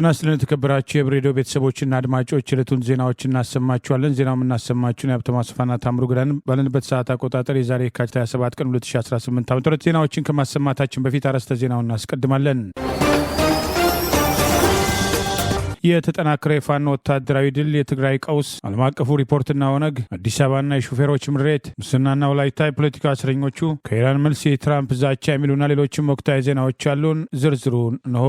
ጤና ይስጥልን የተከበራችሁ የብሬዲዮ ቤተሰቦችና አድማጮች ዕለቱን ዜናዎችን እናሰማችኋለን። ዜናው የምናሰማችሁን የሀብታሙ አስፋና ታምሩ ገዳን ባለንበት ሰዓት አቆጣጠር የዛሬ የካቲት 27 ቀን 2018 ዓ.ም ዜናዎችን ከማሰማታችን በፊት አርዕስተ ዜናውን እናስቀድማለን። የተጠናከረ የፋኖ ወታደራዊ ድል፣ የትግራይ ቀውስ፣ ዓለም አቀፉ ሪፖርትና ኦነግ፣ አዲስ አበባና የሹፌሮች ምሬት፣ ሙስናና ወላይታ የፖለቲካ እስረኞቹ፣ ከኢራን መልስ የትራምፕ ዛቻ የሚሉና ሌሎችም ወቅታዊ ዜናዎች ያሉን ዝርዝሩን እንሆ።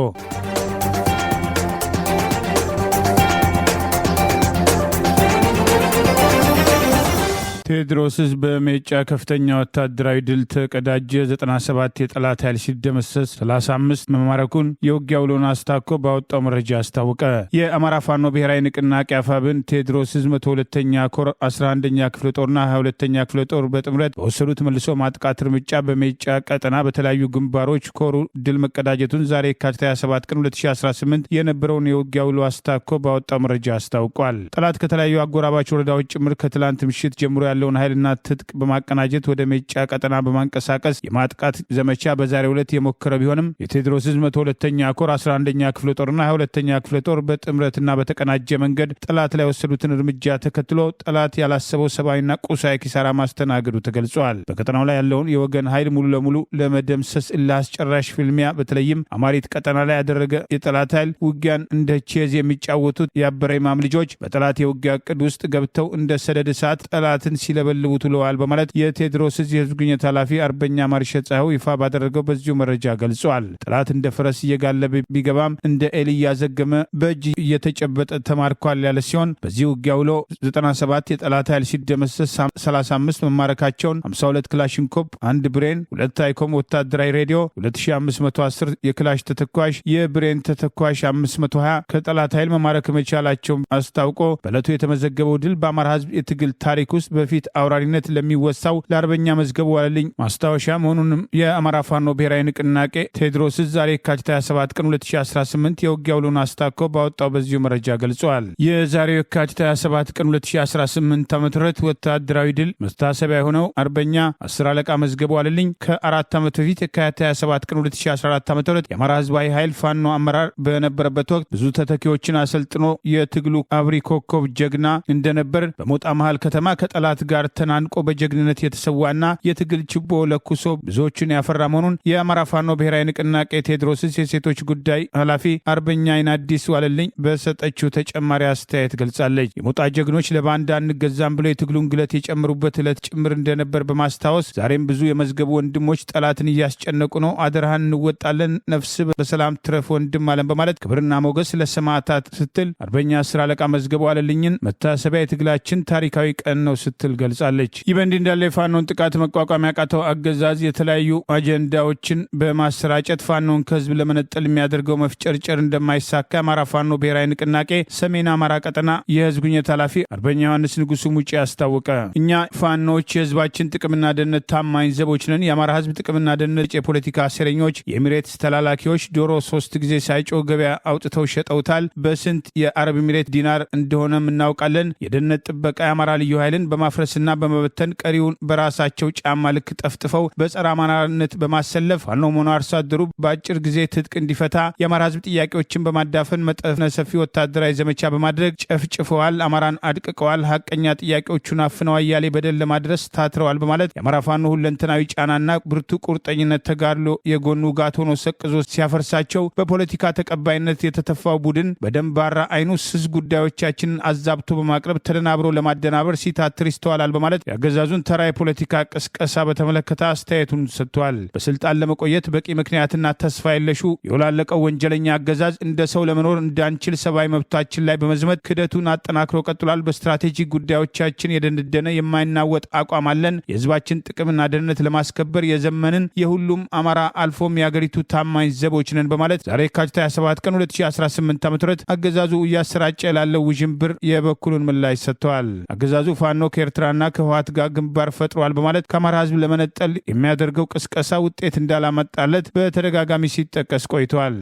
ቴዎድሮስ በሜጫ ከፍተኛ ወታደራዊ ድል ተቀዳጀ። 97 የጠላት ኃይል ሲደመሰስ 35 መማረኩን የውጊያ ውሎን አስታኮ ባወጣው መረጃ አስታወቀ። የአማራ ፋኖ ብሔራዊ ንቅናቄ አፋብን ቴዎድሮስ 102ኛ ኮር 11ኛ ክፍለ ጦርና 22ኛ ክፍለ ጦር በጥምረት በወሰዱት መልሶ ማጥቃት እርምጃ በሜጫ ቀጠና በተለያዩ ግንባሮች ኮሩ ድል መቀዳጀቱን ዛሬ የካቲት 27 ቀን 2018 የነበረውን የውጊያ ውሎ አስታኮ ባወጣው መረጃ አስታውቋል። ጠላት ከተለያዩ አጎራባች ወረዳዎች ጭምር ከትላንት ምሽት ጀምሮ ያለውን ኃይልና ትጥቅ በማቀናጀት ወደ ሜጫ ቀጠና በማንቀሳቀስ የማጥቃት ዘመቻ በዛሬው ዕለት የሞከረ ቢሆንም የቴዎድሮስ 102ኛ ኮር 11ኛ ክፍለ ጦርና 22ኛ ክፍለ ጦር በጥምረትና በተቀናጀ መንገድ ጠላት ላይ ወሰዱትን እርምጃ ተከትሎ ጠላት ያላሰበው ሰብአዊና ቁሳዊ ኪሳራ ማስተናገዱ ተገልጿል። በቀጠናው ላይ ያለውን የወገን ኃይል ሙሉ ለሙሉ ለመደምሰስ ለአስጨራሽ ፍልሚያ በተለይም አማሪት ቀጠና ላይ ያደረገ የጠላት ኃይል ውጊያን እንደ ቼዝ የሚጫወቱት የአበረ ኢማም ልጆች በጠላት የውጊያ እቅድ ውስጥ ገብተው እንደ ሰደድ እሳት ጠላትን ሲለበልቡት ውለዋል በማለት የቴዎድሮስ የህዝብ ግንኙነት ኃላፊ አርበኛ ማርሸት ፀሐዩ ይፋ ባደረገው በዚሁ መረጃ ገልጿል። ጠላት እንደ ፈረስ እየጋለበ ቢገባም እንደ ኤሊ እያዘገመ በእጅ እየተጨበጠ ተማርኳል ያለ ሲሆን በዚህ ውጊያ ውሎ 97 የጠላት ኃይል ሲደመሰስ 35 መማረካቸውን 52 ክላሽንኮፕ፣ 1 ብሬን፣ 2 አይኮም ወታደራዊ ሬዲዮ፣ 2510 የክላሽ ተተኳሽ፣ የብሬን ተተኳሽ 520 ከጠላት ኃይል መማረክ መቻላቸውን አስታውቆ በዕለቱ የተመዘገበው ድል በአማራ ህዝብ የትግል ታሪክ ውስጥ በፊት አውራሪነት ለሚወሳው ለአርበኛ መዝገቡ ዋለልኝ ማስታወሻ መሆኑንም የአማራ ፋኖ ብሔራዊ ንቅናቄ ቴዎድሮስ ዛሬ የካቲት 27 ቀን 2018 የውጊያ ውሎን አስታኮ ባወጣው በዚሁ መረጃ ገልጿል። የዛሬው የካቲት 27 ቀን 2018 ዓ.ም ወታደራዊ ድል መታሰቢያ የሆነው አርበኛ 10 አለቃ መዝገቡ ዋለልኝ ከ4 ዓመት በፊት የካቲት 27 ቀን 2014 ዓ.ም የአማራ ህዝባዊ ኃይል ፋኖ አመራር በነበረበት ወቅት ብዙ ተተኪዎችን አሰልጥኖ የትግሉ አብሪ ኮከብ ጀግና እንደነበር በሞጣ መሃል ከተማ ከጠላት ጋር ተናንቆ በጀግንነት የተሰዋና የትግል ችቦ ለኩሶ ብዙዎችን ያፈራ መሆኑን የአማራ ፋኖ ብሔራዊ ንቅናቄ ቴዎድሮስ የሴቶች ጉዳይ ኃላፊ አርበኛ አይናዲስ ዋለልኝ በሰጠችው ተጨማሪ አስተያየት ገልጻለች። የሞጣ ጀግኖች ለባንዳ አንገዛም ብለው የትግሉን ግለት የጨምሩበት ዕለት ጭምር እንደነበር በማስታወስ ዛሬም ብዙ የመዝገቡ ወንድሞች ጠላትን እያስጨነቁ ነው፣ አደራህን እንወጣለን፣ ነፍስ በሰላም ትረፍ ወንድም አለን በማለት ክብርና ሞገስ ለሰማዕታት ስትል አርበኛ 10 አለቃ መዝገቡ ዋለልኝን መታሰቢያ የትግላችን ታሪካዊ ቀን ነው ስትል ገልጻለች። ይህ በእንዲህ እንዳለ የፋኖን ጥቃት መቋቋም ያቃተው አገዛዝ የተለያዩ አጀንዳዎችን በማሰራጨት ፋኖን ከህዝብ ለመነጠል የሚያደርገው መፍጨርጨር እንደማይሳካ የአማራ ፋኖ ብሔራዊ ንቅናቄ ሰሜን አማራ ቀጠና የህዝብ ግንኙነት ኃላፊ አርበኛ ዮሐንስ ንጉሱ ሙጬ አስታወቀ። እኛ ፋኖች የህዝባችን ጥቅምና ደህንነት ታማኝ ዘቦች ነን። የአማራ ህዝብ ጥቅምና ደህንነት የፖለቲካ አሰረኞች፣ የኤሚሬትስ ተላላኪዎች ዶሮ 3 ጊዜ ሳይጮህ ገበያ አውጥተው ሸጠውታል። በስንት የአረብ ኤሚሬት ዲናር እንደሆነም እናውቃለን። የደህንነት ጥበቃ የአማራ ልዩ ኃይልን በማፍረስና በመበተን ቀሪውን በራሳቸው ጫማ ልክ ጠፍጥፈው በጸረ አማራነት በማሰለፍ ፋኖ መሆኑ አርሶ አደሩ በአጭር ጊዜ ትጥቅ እንዲፈታ የአማራ ህዝብ ጥያቄዎችን በማዳፈን መጠነ ሰፊ ወታደራዊ ዘመቻ በማድረግ ጨፍጭፈዋል፣ አማራን አድቅቀዋል፣ ሀቀኛ ጥያቄዎቹን አፍነው አያሌ በደል ለማድረስ ታትረዋል በማለት የአማራ ፋኖ ሁለንተናዊ ጫናና ብርቱ ቁርጠኝነት ተጋድሎ የጎኑ ጋት ሆኖ ሰቅዞ ሲያፈርሳቸው በፖለቲካ ተቀባይነት የተተፋው ቡድን በደንባራ አይኑ ስስ ጉዳዮቻችንን አዛብቶ በማቅረብ ተደናብሮ ለማደናበር ሲታትር ይስተዋላል በማለት የአገዛዙን ተራ የፖለቲካ ቅስቀሳ በተመለከተ አስተያየቱን ሰጥቷል። በስልጣን ለመቆየት በቂ ምክንያትና ተስፋ የለሹ የወላለቀው ወንጀለኛ አገዛዝ እንደ ሰው ለመኖር እንዳንችል ሰብአዊ መብታችን ላይ በመዝመት ክደቱን አጠናክሮ ቀጥሏል። በስትራቴጂክ ጉዳዮቻችን የደነደነ የማይናወጥ አቋም አለን። የህዝባችን ጥቅምና ደህንነት ለማስከበር የዘመንን የሁሉም አማራ አልፎም የአገሪቱ ታማኝ ዘቦች ነን በማለት ዛሬ የካቲት 27 ቀን 2018 ዓ.ም አገዛዙ እያሰራጨ ላለው ውዥንብር የበኩሉን ምላሽ ሰጥተዋል። አገዛዙ ፋኖ ከኤርትራና ከህወሓት ጋር ግንባር ፈጥሯል በማለት ከአማራ ህዝብ ለመነጠል የሚያደርገው ቅስቀሳ ውጤት እንዳላመጣለት በተደጋጋሚ ሲጠቀስ ቆይተዋል።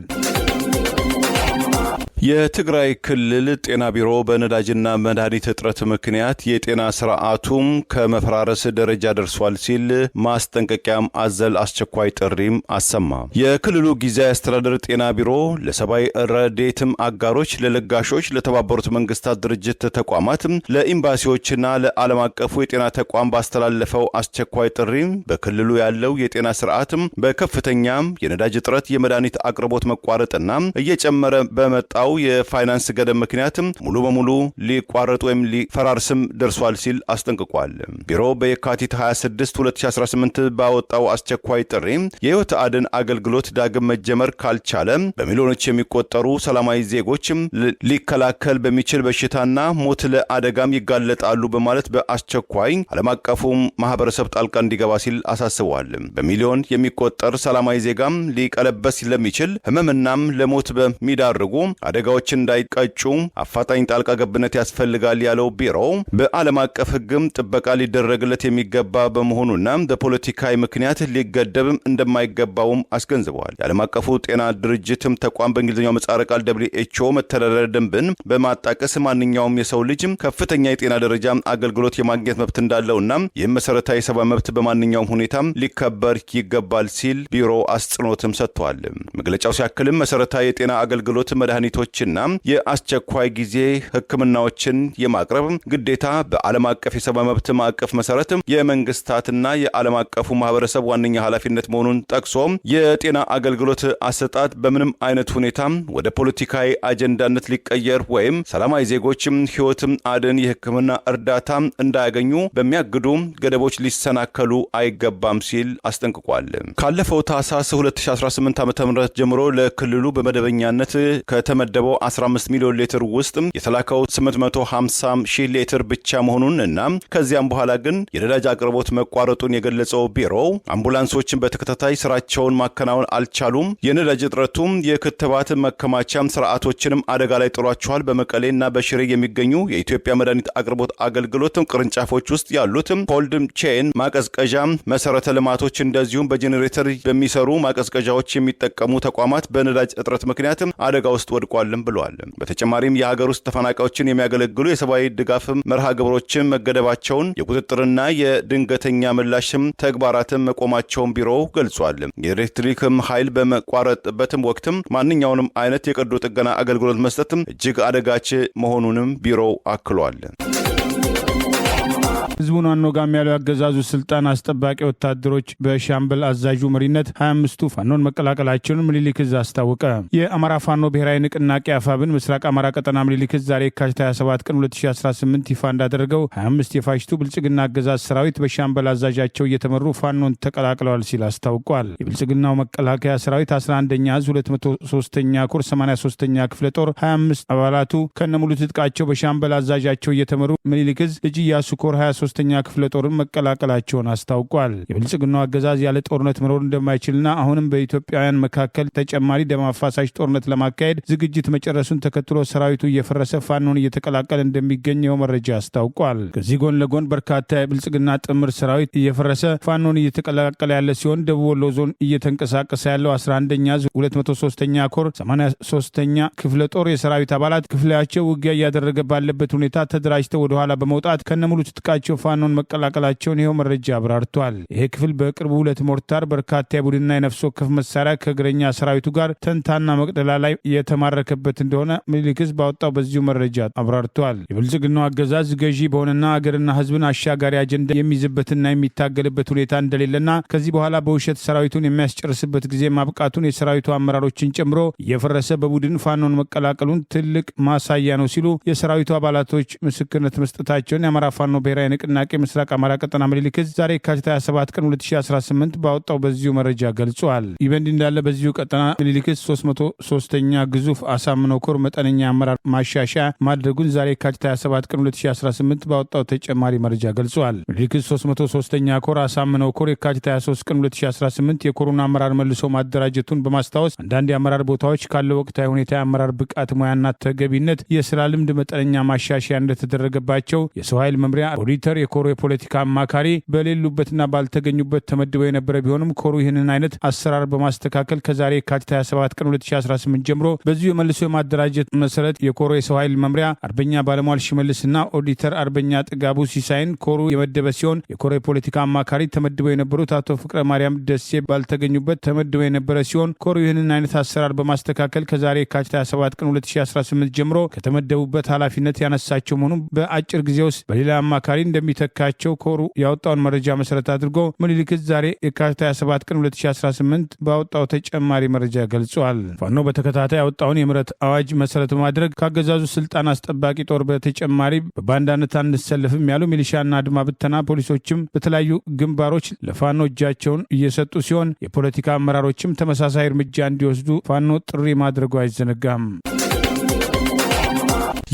የትግራይ ክልል ጤና ቢሮ በነዳጅና መድኃኒት እጥረት ምክንያት የጤና ስርዓቱም ከመፈራረስ ደረጃ ደርሷል ሲል ማስጠንቀቂያም አዘል አስቸኳይ ጥሪም አሰማ። የክልሉ ጊዜያዊ አስተዳደር ጤና ቢሮ ለሰብአዊ ረድኤትም አጋሮች፣ ለለጋሾች፣ ለተባበሩት መንግስታት ድርጅት ተቋማት፣ ለኤምባሲዎችና ለዓለም አቀፉ የጤና ተቋም ባስተላለፈው አስቸኳይ ጥሪ በክልሉ ያለው የጤና ስርዓትም በከፍተኛም የነዳጅ እጥረት፣ የመድኃኒት አቅርቦት መቋረጥና እየጨመረ በመጣው የፋይናንስ ገደብ ምክንያትም ሙሉ በሙሉ ሊቋረጥ ወይም ሊፈራርስም ደርሷል ሲል አስጠንቅቋል። ቢሮው በየካቲት 26 2018 ባወጣው አስቸኳይ ጥሪ የህይወት አድን አገልግሎት ዳግም መጀመር ካልቻለ በሚሊዮኖች የሚቆጠሩ ሰላማዊ ዜጎች ሊከላከል በሚችል በሽታና ሞት ለአደጋም ይጋለጣሉ በማለት በአስቸኳይ ዓለም አቀፉ ማህበረሰብ ጣልቃ እንዲገባ ሲል አሳስበዋል። በሚሊዮን የሚቆጠር ሰላማዊ ዜጋም ሊቀለበስ ለሚችል ህመምናም ለሞት በሚዳርጉ አደጋዎች እንዳይቀጩ አፋጣኝ ጣልቃ ገብነት ያስፈልጋል ያለው ቢሮው በዓለም አቀፍ ህግም ጥበቃ ሊደረግለት የሚገባ በመሆኑና በፖለቲካዊ ምክንያት ሊገደብም እንደማይገባውም አስገንዝበዋል። የዓለም አቀፉ ጤና ድርጅትም ተቋም በእንግሊዝኛው ምህጻረ ቃል WHO መተዳደሪያ ደንብን በማጣቀስ ማንኛውም የሰው ልጅ ከፍተኛ የጤና ደረጃ አገልግሎት የማግኘት መብት እንዳለውና ይህም መሰረታዊ የሰብአዊ መብት በማንኛውም ሁኔታ ሊከበር ይገባል ሲል ቢሮ አጽንኦትም ሰጥቷል። መግለጫው ሲያክልም መሰረታዊ የጤና አገልግሎት መድኃኒቶችና የአስቸኳይ ጊዜ ህክምናዎችን የማቅረብ ግዴታ በዓለም አቀፍ የሰብአዊ መብት ማዕቀፍ መሰረት የመንግስታትና የዓለም አቀፉ ማህበረሰብ ዋነኛ ኃላፊነት መሆኑን ጠቅሶ የጤና አገልግሎት አሰጣጥ በምንም አይነት ሁኔታ ወደ ፖለቲካዊ አጀንዳነት ሊቀየር ወይም ሰላማዊ ዜጎችም ህይወት አድን የህክምና እርዳታ እንዳያገኙ በሚያግዱ ገደቦች ሊሰናከሉ አይገባም ሲል አስጠንቅቋል። ካለፈው ታህሳስ 2018 ዓ.ም ጀምሮ ለክልሉ በመደበኛነት ከተመደበው 15 ሚሊዮን ሊትር ውስጥ የተላከው 850 ሺህ ሊትር ብቻ መሆኑንና ከዚያም በኋላ ግን የነዳጅ አቅርቦት መቋረጡን የገለጸው ቢሮው አምቡላንሶችን በተከታታይ ስራቸውን ማከናወን አልቻሉም፣ የነዳጅ እጥረቱም የክትባት መከማቻ ስርዓቶችንም አደጋ ላይ ጥሏቸዋል። በመቀሌና በሽሬ የሚገኙ የኢትዮጵያ መድኃኒት አቅርቦት አገልግሎት ቅርንጫፎች ውስጥ ያሉት ኮልድ ቼን ማቀዝቀዣ መሰረተ ልማቶች እንደዚሁም በጄኔሬተር በሚሰሩ ማቀዝቀዣዎች የሚጠቀሙ ተቋማት በነዳጅ እጥረት ምክንያት አደጋ ውስጥ ወድቋልም ብለዋል። በተጨማሪም የሀገር ውስጥ ተፈናቃዮችን የሚያገለግሉ የሰብአዊ ድጋፍ መርሃ ግብሮችን መገደባቸውን፣ የቁጥጥርና የድንገተኛ ምላሽም ተግባራትን መቆማቸውን ቢሮው ገልጿል። የኤሌክትሪክም ኃይል በመቋረጥበትም ወቅትም ማንኛውንም አይነት የቀዶ ጥገና አገልግሎት መስጠትም እጅግ አደጋች መሆኑንም ቢሮው አክሏል። ህዝቡን አኖጋም ያለው ያገዛዙ ስልጣን አስጠባቂ ወታደሮች በሻምበል አዛዡ መሪነት 25ቱ ፋኖን መቀላቀላቸውን ምኒልክ ዕዝ አስታወቀ። የአማራ ፋኖ ብሔራዊ ንቅናቄ አፋብን ምስራቅ አማራ ቀጠና ምኒልክ ዕዝ ዛሬ የካቲት 27 ቀን 2018 ይፋ እንዳደረገው 25 የፋሽቱ ብልጽግና አገዛዝ ሰራዊት በሻምበል አዛዣቸው እየተመሩ ፋኖን ተቀላቅለዋል ሲል አስታውቋል። የብልጽግናው መከላከያ ሰራዊት 11ኛ ዕዝ 203ኛ ኮር 83ኛ ክፍለ ጦር 25 አባላቱ ከነሙሉ ትጥቃቸው በሻምበል አዛዣቸው እየተመሩ ምኒልክ ዕዝ ልጅ ኢያሱ ኮር 23ኛ ክፍለ ጦርን መቀላቀላቸውን አስታውቋል። የብልጽግናው አገዛዝ ያለ ጦርነት መኖር እንደማይችልና አሁንም በኢትዮጵያውያን መካከል ተጨማሪ ደም አፋሳሽ ጦርነት ለማካሄድ ዝግጅት መጨረሱን ተከትሎ ሰራዊቱ እየፈረሰ ፋኖን እየተቀላቀለ እንደሚገኘው መረጃ አስታውቋል። ከዚህ ጎን ለጎን በርካታ የብልጽግና ጥምር ሰራዊት እየፈረሰ ፋኖን እየተቀላቀለ ያለ ሲሆን ደቡብ ወሎ ዞን እየተንቀሳቀሰ ያለው 11ኛ ዕዝ 203ኛ ኮር 83ኛ ክፍለ ጦር የሰራዊት አባላት ክፍላቸው ውጊያ እያደረገ ባለበት ሁኔታ ተደራጅተው ወደኋላ በመውጣት ከነሙሉ ትጥቃቸው ፋኖን መቀላቀላቸውን ይኸው መረጃ አብራርቷል። ይሄ ክፍል በቅርቡ 2 ሞርታር፣ በርካታ የቡድንና የነፍስ ወከፍ መሳሪያ ከእግረኛ ሰራዊቱ ጋር ተንታና መቅደላ ላይ የተማረከበት እንደሆነ ምኒልክ ዕዝ ባወጣው በዚሁ መረጃ አብራርቷል። የብልጽግናው አገዛዝ ገዢ በሆነና አገርና ህዝብን አሻጋሪ አጀንዳ የሚይዝበትና የሚታገልበት ሁኔታ እንደሌለና ከዚህ በኋላ በውሸት ሰራዊቱን የሚያስጨርስበት ጊዜ ማብቃቱን የሰራዊቱ አመራሮችን ጨምሮ እየፈረሰ በቡድን ፋኖን መቀላቀሉን ትልቅ ማሳያ ነው ሲሉ የሰራዊቱ አባላቶች ምስክርነት መስጠታቸውን የአማራ ፋኖ ብሔራዊ ንቅናቄ ምስራቅ አማራ ቀጠና ምኒልክ ዕዝ ዛሬ የካቲት 27 ቀን 2018 ባወጣው በዚሁ መረጃ ገልጿል። ይህ በእንዲህ እንዳለ በዚሁ ቀጠና ምኒልክ ዕዝ 303ኛ ግዙፍ አሳምነው ኮር መጠነኛ አመራር ማሻሻያ ማድረጉን ዛሬ የካቲት 27 ቀን 2018 ባወጣው ተጨማሪ መረጃ ገልጿል። ምኒልክ ዕዝ 303ኛ ኮር አሳምነው ኮር የካቲት 23 ቀን 2018 የኮሩን አመራር መልሶ ማደራጀቱን በማስታወስ አንዳንድ የአመራር ቦታዎች ካለው ወቅታዊ ሁኔታ የአመራር ብቃት ሙያና ተገቢነት የስራ ልምድ መጠነኛ ማሻሻያ እንደተደረገባቸው የሰው ኃይል መምሪያ ኦዲተር ኦዲተር የኮሩ የፖለቲካ አማካሪ በሌሉበትና ባልተገኙበት ተመድበው የነበረ ቢሆንም ኮሩ ይህንን አይነት አሰራር በማስተካከል ከዛሬ የካቲት 27 ቀን 2018 ጀምሮ በዚሁ የመልሶ የማደራጀት መሰረት የኮሩ የሰው ኃይል መምሪያ አርበኛ ባለሟል ሽመልስና ኦዲተር አርበኛ ጥጋቡ ሲሳይን ኮሩ የመደበ ሲሆን የኮሩ የፖለቲካ አማካሪ ተመድበው የነበሩት አቶ ፍቅረ ማርያም ደሴ ባልተገኙበት ተመድበው የነበረ ሲሆን ኮሩ ይህንን አይነት አሰራር በማስተካከል ከዛሬ የካቲት 27 ቀን 2018 ጀምሮ ከተመደቡበት ኃላፊነት ያነሳቸው መሆኑን በአጭር ጊዜ ውስጥ በሌላ አማካሪ እንደሚተካቸው ኮሩ ያወጣውን መረጃ መሰረት አድርጎ ምኒልክ ዛሬ የካቲት 27 ቀን 2018 ባወጣው ተጨማሪ መረጃ ገልጿል። ፋኖ በተከታታይ ያወጣውን የምህረት አዋጅ መሰረት በማድረግ ካገዛዙ ስልጣን አስጠባቂ ጦር በተጨማሪ በባንዳነት አንሰለፍም ያሉ ሚሊሻና አድማ ብተና ፖሊሶችም በተለያዩ ግንባሮች ለፋኖ እጃቸውን እየሰጡ ሲሆን የፖለቲካ አመራሮችም ተመሳሳይ እርምጃ እንዲወስዱ ፋኖ ጥሪ ማድረጉ አይዘነጋም።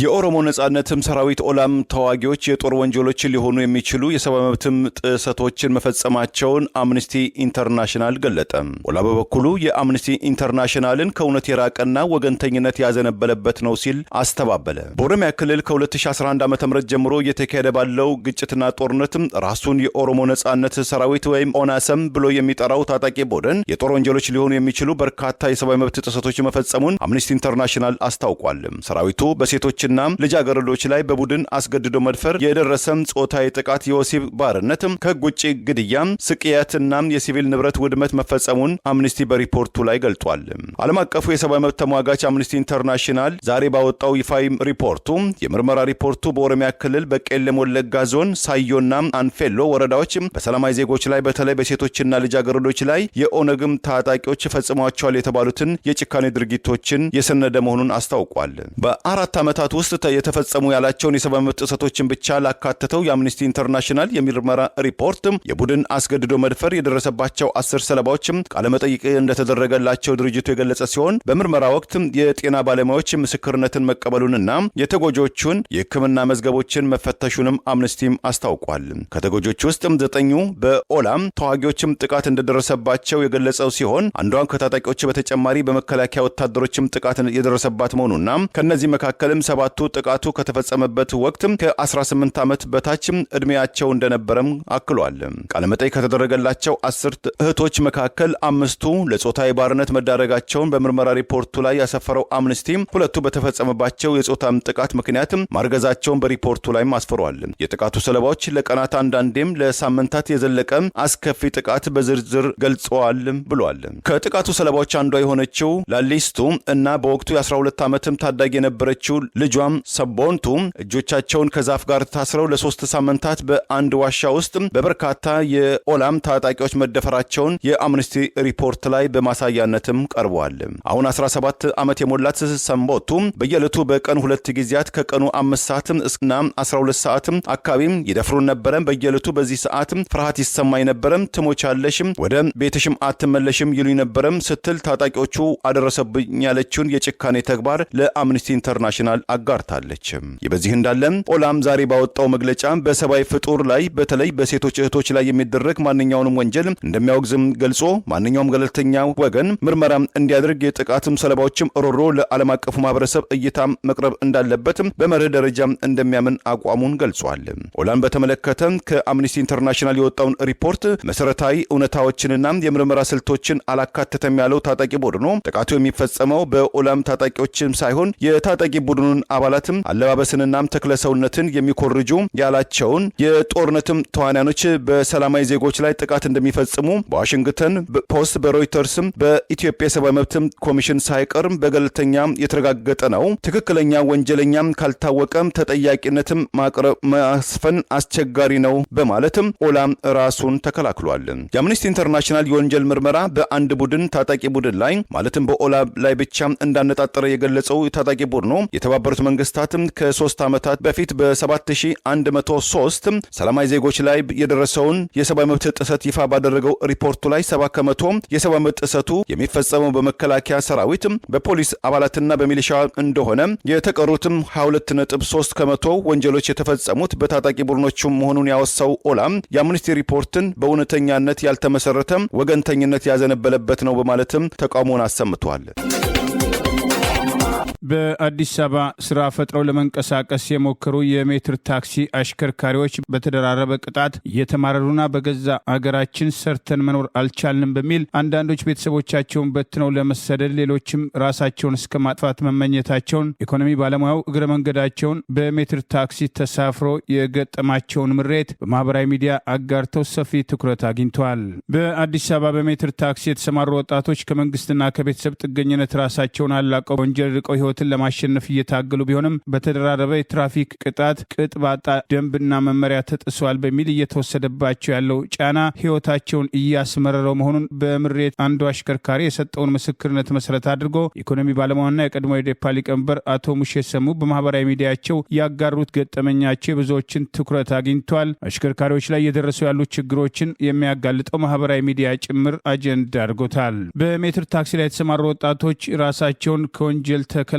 የኦሮሞ ነጻነትም ሰራዊት ኦላም ተዋጊዎች የጦር ወንጀሎችን ሊሆኑ የሚችሉ የሰብአዊ መብትም ጥሰቶችን መፈጸማቸውን አምነስቲ ኢንተርናሽናል ገለጠ። ኦላ በበኩሉ የአምነስቲ ኢንተርናሽናልን ከእውነት የራቀና ወገንተኝነት ያዘነበለበት ነው ሲል አስተባበለ። በኦሮሚያ ክልል ከ2011 ዓ.ም ጀምሮ እየተካሄደ ባለው ግጭትና ጦርነትም ራሱን የኦሮሞ ነጻነት ሰራዊት ወይም ኦናሰም ብሎ የሚጠራው ታጣቂ ቡድን የጦር ወንጀሎች ሊሆኑ የሚችሉ በርካታ የሰብአዊ መብት ጥሰቶች መፈጸሙን አምነስቲ ኢንተርናሽናል አስታውቋል። ሰራዊቱ በሴቶች ልጃገረዶች ላይ በቡድን አስገድዶ መድፈር፣ የደረሰም ጾታዊ ጥቃት፣ የወሲብ ባርነት፣ ከህግ ውጭ ግድያ፣ ስቅያትና የሲቪል ንብረት ውድመት መፈጸሙን አምነስቲ በሪፖርቱ ላይ ገልጧል። ዓለም አቀፉ የሰብአዊ መብት ተሟጋች አምነስቲ ኢንተርናሽናል ዛሬ ባወጣው ይፋዊ ሪፖርቱ የምርመራ ሪፖርቱ በኦሮሚያ ክልል በቄለም ወለጋ ዞን ሳዮና አንፌሎ ወረዳዎች በሰላማዊ ዜጎች ላይ በተለይ በሴቶችና ልጃገረዶች ላይ የኦነግም ታጣቂዎች ፈጽሟቸዋል የተባሉትን የጭካኔ ድርጊቶችን የሰነደ መሆኑን አስታውቋል። በአራት ዓመታት ውስጥ የተፈጸሙ ያላቸውን የሰብአዊ መብት ጥሰቶችን ብቻ ላካተተው የአምነስቲ ኢንተርናሽናል የምርመራ ሪፖርት የቡድን አስገድዶ መድፈር የደረሰባቸው 10 ሰለባዎች ቃለ መጠይቅ እንደተደረገላቸው ድርጅቱ የገለጸ ሲሆን በምርመራ ወቅት የጤና ባለሙያዎች ምስክርነትን መቀበሉንና የተጎጆቹን የሕክምና መዝገቦችን መፈተሹንም አምነስቲም አስታውቋል። ከተጎጆቹ ውስጥ 9 በኦላም ተዋጊዎችም ጥቃት እንደደረሰባቸው የገለጸው ሲሆን አንዷን ከታጣቂዎች በተጨማሪ በመከላከያ ወታደሮችም ጥቃት የደረሰባት መሆኑና ከነዚህ መካከልም 7 ጥቃቱ ከተፈጸመበት ወቅት ከ18 ዓመት በታች እድሜያቸው እንደነበረም አክሏል። ቃለመጠይቅ ከተደረገላቸው 10 እህቶች መካከል 5ቱ ለጾታዊ ባርነት መዳረጋቸውን በምርመራ ሪፖርቱ ላይ ያሰፈረው አምነስቲ 2ቱ በተፈጸመባቸው የጾታም ጥቃት ምክንያት ማርገዛቸውን በሪፖርቱ ላይ አስፍሯል። የጥቃቱ ሰለባዎች ለቀናት አንዳንዴም ለሳምንታት የዘለቀ አስከፊ ጥቃት በዝርዝር ገልጸዋል ብሏል። ከጥቃቱ ሰለባዎች አንዷ የሆነችው ላሊስቱ እና በወቅቱ የ12 ዓመትም ታዳጊ የነበረችው ልጇም ሰቦንቱ እጆቻቸውን ከዛፍ ጋር ታስረው ለ3 ሳምንታት በአንድ ዋሻ ውስጥ በበርካታ የኦላም ታጣቂዎች መደፈራቸውን የአምነስቲ ሪፖርት ላይ በማሳያነትም ቀርቧል። አሁን 17 ዓመት የሞላት ሰቦንቱ በየዕለቱ በቀን 2 ጊዜያት ከቀኑ 5 ሰዓት እስከ 12 ሰዓት አካባቢ ይደፍሩን ነበረ። በየዕለቱ በዚህ ሰዓት ፍርሃት ይሰማኝ ነበረ። ትሞቻለሽ፣ ወደ ቤትሽም አትመለሽም ይሉኝ ነበረ ስትል ታጣቂዎቹ አደረሰብኝ ያለችውን የጭካኔ ተግባር ለአምነስቲ ኢንተርናሽናል አጋርታለች። በዚህ እንዳለ ኦላም ዛሬ ባወጣው መግለጫ በሰብአዊ ፍጡር ላይ በተለይ በሴቶች እህቶች ላይ የሚደረግ ማንኛውንም ወንጀል እንደሚያወግዝም ገልጾ ማንኛውም ገለልተኛ ወገን ምርመራ እንዲያደርግ የጥቃትም ሰለባዎችም ሮሮ ለዓለም አቀፉ ማህበረሰብ እይታ መቅረብ እንዳለበት በመርህ ደረጃ እንደሚያምን አቋሙን ገልጿል። ኦላም በተመለከተ ከአምነስቲ ኢንተርናሽናል የወጣውን ሪፖርት መሰረታዊ እውነታዎችንና የምርመራ ስልቶችን አላካተተም ያለው ታጣቂ ቡድኑ ጥቃቱ የሚፈጸመው በኦላም ታጣቂዎችም ሳይሆን የታጣቂ ቡድኑን አባላትም አለባበስንናም ተክለሰውነትን የሚኮርጁ ያላቸውን የጦርነትም ተዋናዮች በሰላማዊ ዜጎች ላይ ጥቃት እንደሚፈጽሙ በዋሽንግተን ፖስት፣ በሮይተርስም በኢትዮጵያ ሰብአዊ መብትም ኮሚሽን ሳይቀርም በገለልተኛ የተረጋገጠ ነው። ትክክለኛ ወንጀለኛም ካልታወቀም ተጠያቂነትም ማስፈን አስቸጋሪ ነው በማለትም ኦላም ራሱን ተከላክሏል። የአምነስቲ ኢንተርናሽናል የወንጀል ምርመራ በአንድ ቡድን ታጣቂ ቡድን ላይ ማለትም በኦላ ላይ ብቻ እንዳነጣጠረ የገለጸው ታጣቂ ቡድኑ የተባበሩት መንግስታትም ከ3 ዓመታት በፊት በ7103 ሰላማዊ ዜጎች ላይ የደረሰውን የሰብአዊ መብት ጥሰት ይፋ ባደረገው ሪፖርቱ ላይ 70% የሰብአዊ መብት ጥሰቱ የሚፈጸመው በመከላከያ ሰራዊት፣ በፖሊስ አባላትና በሚሊሻ እንደሆነ የተቀሩትም 22.3% ወንጀሎች የተፈጸሙት በታጣቂ ቡድኖቹ መሆኑን ያወሳው ኦላም የአምነስቲ ሪፖርትን በእውነተኛነት ያልተመሰረተ ወገንተኝነት ያዘነበለበት ነው በማለትም ተቃውሞውን አሰምቷል። በአዲስ አበባ ስራ ፈጥረው ለመንቀሳቀስ የሞከሩ የሜትር ታክሲ አሽከርካሪዎች በተደራረበ ቅጣት እየተማረሩና በገዛ አገራችን ሰርተን መኖር አልቻልንም በሚል አንዳንዶች ቤተሰቦቻቸውን በትነው ለመሰደድ ሌሎችም ራሳቸውን እስከ ማጥፋት መመኘታቸውን ኢኮኖሚ ባለሙያው እግረ መንገዳቸውን በሜትር ታክሲ ተሳፍሮ የገጠማቸውን ምሬት በማህበራዊ ሚዲያ አጋርተው ሰፊ ትኩረት አግኝተዋል። በአዲስ አበባ በሜትር ታክሲ የተሰማሩ ወጣቶች ከመንግስትና ከቤተሰብ ጥገኝነት ራሳቸውን አላቀው ወንጀል ርቀው ህይወትን ለማሸነፍ እየታገሉ ቢሆንም በተደራረበ የትራፊክ ቅጣት ቅጥ ባጣ ደንብና መመሪያ ተጥሷል በሚል እየተወሰደባቸው ያለው ጫና ህይወታቸውን እያስመረረው መሆኑን በምሬት አንዱ አሽከርካሪ የሰጠውን ምስክርነት መሰረት አድርጎ ኢኮኖሚ ባለሙያና የቀድሞ የዴፓ ሊቀመንበር አቶ ሙሼ ሰሙ በማህበራዊ ሚዲያቸው ያጋሩት ገጠመኛቸው የብዙዎችን ትኩረት አግኝቷል። አሽከርካሪዎች ላይ እየደረሱ ያሉ ችግሮችን የሚያጋልጠው ማህበራዊ ሚዲያ ጭምር አጀንዳ አድርጎታል። በሜትር ታክሲ ላይ የተሰማሩ ወጣቶች ራሳቸውን ከወንጀል ተከላክለው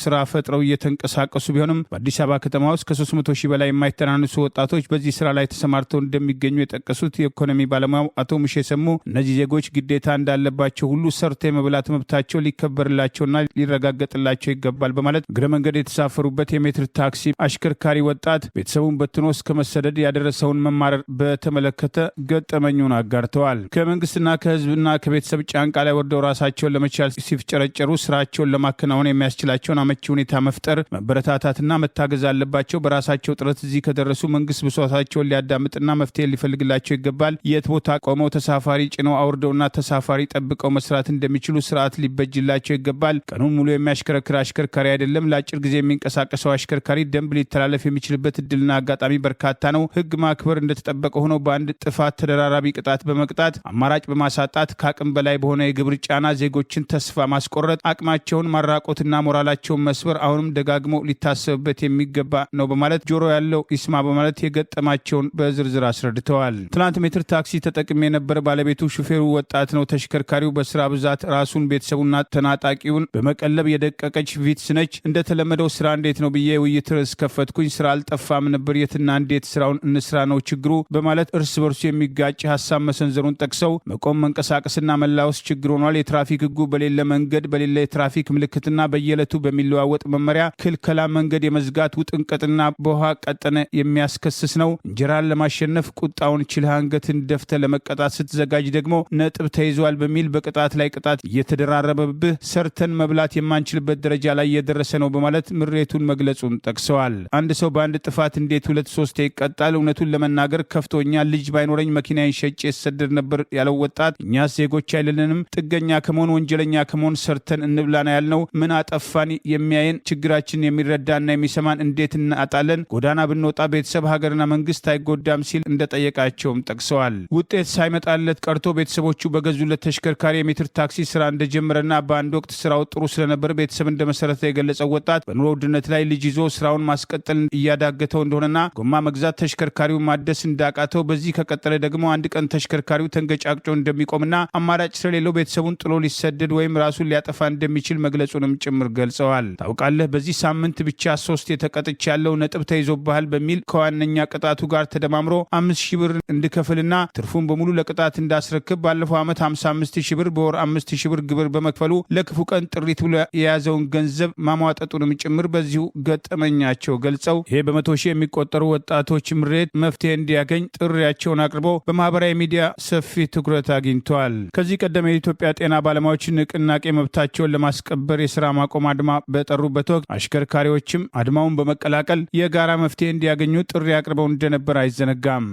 ስራ ፈጥረው እየተንቀሳቀሱ ቢሆንም በአዲስ አበባ ከተማ ውስጥ ከ300 ሺህ በላይ የማይተናነሱ ወጣቶች በዚህ ስራ ላይ ተሰማርተው እንደሚገኙ የጠቀሱት የኢኮኖሚ ባለሙያው አቶ ሙሼ ሰሙ እነዚህ ዜጎች ግዴታ እንዳለባቸው ሁሉ ሰርቶ የመብላት መብታቸው ሊከበርላቸውና ሊረጋገጥላቸው ይገባል በማለት እግረ መንገድ የተሳፈሩበት የሜትር ታክሲ አሽከርካሪ ወጣት ቤተሰቡን በትኖ እስከ መሰደድ ያደረሰውን መማረር በተመለከተ ገጠመኙን አጋርተዋል። ከመንግስትና ከህዝብና ከቤተሰብ ጫንቃ ላይ ወርደው ራሳቸውን ለመቻል ሲፍጨረጨሩ ስራቸውን ለማከናወን የሚያስችላቸውን አመቺ ሁኔታ መፍጠር መበረታታትና መታገዝ አለባቸው። በራሳቸው ጥረት እዚህ ከደረሱ መንግስት ብሶታቸውን ሊያዳምጥና መፍትሄ ሊፈልግላቸው ይገባል። የት ቦታ ቆመው ተሳፋሪ ጭነው አውርደውና ተሳፋሪ ጠብቀው መስራት እንደሚችሉ ስርዓት ሊበጅላቸው ይገባል። ቀኑን ሙሉ የሚያሽከረክር አሽከርካሪ አይደለም። ለአጭር ጊዜ የሚንቀሳቀሰው አሽከርካሪ ደንብ ሊተላለፍ የሚችልበት እድልና አጋጣሚ በርካታ ነው። ህግ ማክበር እንደተጠበቀ ሆኖ በአንድ ጥፋት ተደራራቢ ቅጣት በመቅጣት አማራጭ በማሳጣት ከአቅም በላይ በሆነ የግብር ጫና ዜጎችን ተስፋ ማስቆረጥ፣ አቅማቸውን ማራቆትና ሞራላቸውን መስበር አሁንም ደጋግሞ ሊታሰብበት የሚገባ ነው በማለት ጆሮ ያለው ይስማ በማለት የገጠማቸውን በዝርዝር አስረድተዋል። ትናንት ሜትር ታክሲ ተጠቅሜ የነበረ ባለቤቱ ሹፌሩ ወጣት ነው። ተሽከርካሪው በስራ ብዛት ራሱን ቤተሰቡና ተናጣቂውን በመቀለብ የደቀቀች ቪትስ ነች። እንደተለመደው ስራ እንዴት ነው ብዬ ውይይት ርዕስ ከፈትኩኝ። ስራ አልጠፋም ነበር፣ የትና እንዴት ስራውን እንስራ ነው ችግሩ በማለት እርስ በርሱ የሚጋጭ ሀሳብ መሰንዘሩን ጠቅሰው መቆም መንቀሳቀስና መላወስ ችግር ሆኗል። የትራፊክ ህጉ በሌለ መንገድ በሌለ የትራፊክ ምልክትና በየዕለቱ በሚለዋወጥ መመሪያ ክልከላ መንገድ የመዝጋት ውጥንቅጥና በውሃ ቀጠነ የሚያስከስስ ነው። እንጀራን ለማሸነፍ ቁጣውን ችልህ አንገትን ደፍተ ለመቀጣት ስትዘጋጅ ደግሞ ነጥብ ተይዟል በሚል በቅጣት ላይ ቅጣት እየተደራረበብህ ሰርተን መብላት የማንችልበት ደረጃ ላይ እየደረሰ ነው በማለት ምሬቱን መግለጹን ጠቅሰዋል። አንድ ሰው በአንድ ጥፋት እንዴት 2-3 ይቀጣል? እውነቱን ለመናገር ከፍቶኛል። ልጅ ባይኖረኝ መኪናዬን ሸጬ እሰደድ ነበር ያለው ወጣት እኛስ ዜጎች አይደለንም? ጥገኛ ከመሆን ወንጀለኛ ከመሆን ሰርተን እንብላና ያልነው ምን አጠፋን? የሚያየን ችግራችን የሚረዳና የሚሰማን እንዴት እናጣለን? ጎዳና ብንወጣ ቤተሰብ ሀገርና መንግስት አይጎዳም ሲል እንደጠየቃቸውም ጠቅሰዋል። ውጤት ሳይመጣለት ቀርቶ ቤተሰቦቹ በገዙለት ተሽከርካሪ የሜትር ታክሲ ስራ እንደጀመረና በአንድ ወቅት ስራው ጥሩ ስለነበር ቤተሰብ እንደመሰረተ የገለጸው ወጣት በኑሮ ውድነት ላይ ልጅ ይዞ ስራውን ማስቀጠል እያዳገተው እንደሆነና ጎማ መግዛት ተሽከርካሪው ማደስ እንዳቃተው በዚህ ከቀጠለ ደግሞ አንድ ቀን ተሽከርካሪው ተንገጫቅጮ እንደሚቆምና አማራጭ ስለሌለው ቤተሰቡን ጥሎ ሊሰደድ ወይም ራሱን ሊያጠፋ እንደሚችል መግለጹንም ጭምር ገልጸዋል። ታውቃለህ በዚህ ሳምንት ብቻ 3 የተቀጥች ያለው ነጥብ ተይዞብሃል በሚል ከዋነኛ ቅጣቱ ጋር ተደማምሮ 5,000 ብር እንድከፍልና ትርፉን በሙሉ ለቅጣት እንዳስረክብ ባለፈው ዓመት 55,000 ብር በወር 5,000 ብር ግብር በመክፈሉ ለክፉ ቀን ጥሪት ብሎ የያዘውን ገንዘብ ማሟጠጡንም ጭምር በዚሁ ገጠመኛቸው ገልጸው ይሄ በመቶ ሺህ የሚቆጠሩ ወጣቶች ምሬት መፍትሄ እንዲያገኝ ጥሪያቸውን አቅርበው በማህበራዊ ሚዲያ ሰፊ ትኩረት አግኝተዋል። ከዚህ ቀደም የኢትዮጵያ ጤና ባለሙያዎች ንቅናቄ መብታቸውን ለማስከበር የስራ ማቆም አድማ በጠሩበት ወቅት አሽከርካሪዎችም አድማውን በመቀላቀል የጋራ መፍትሄ እንዲያገኙ ጥሪ አቅርበው እንደነበር አይዘነጋም።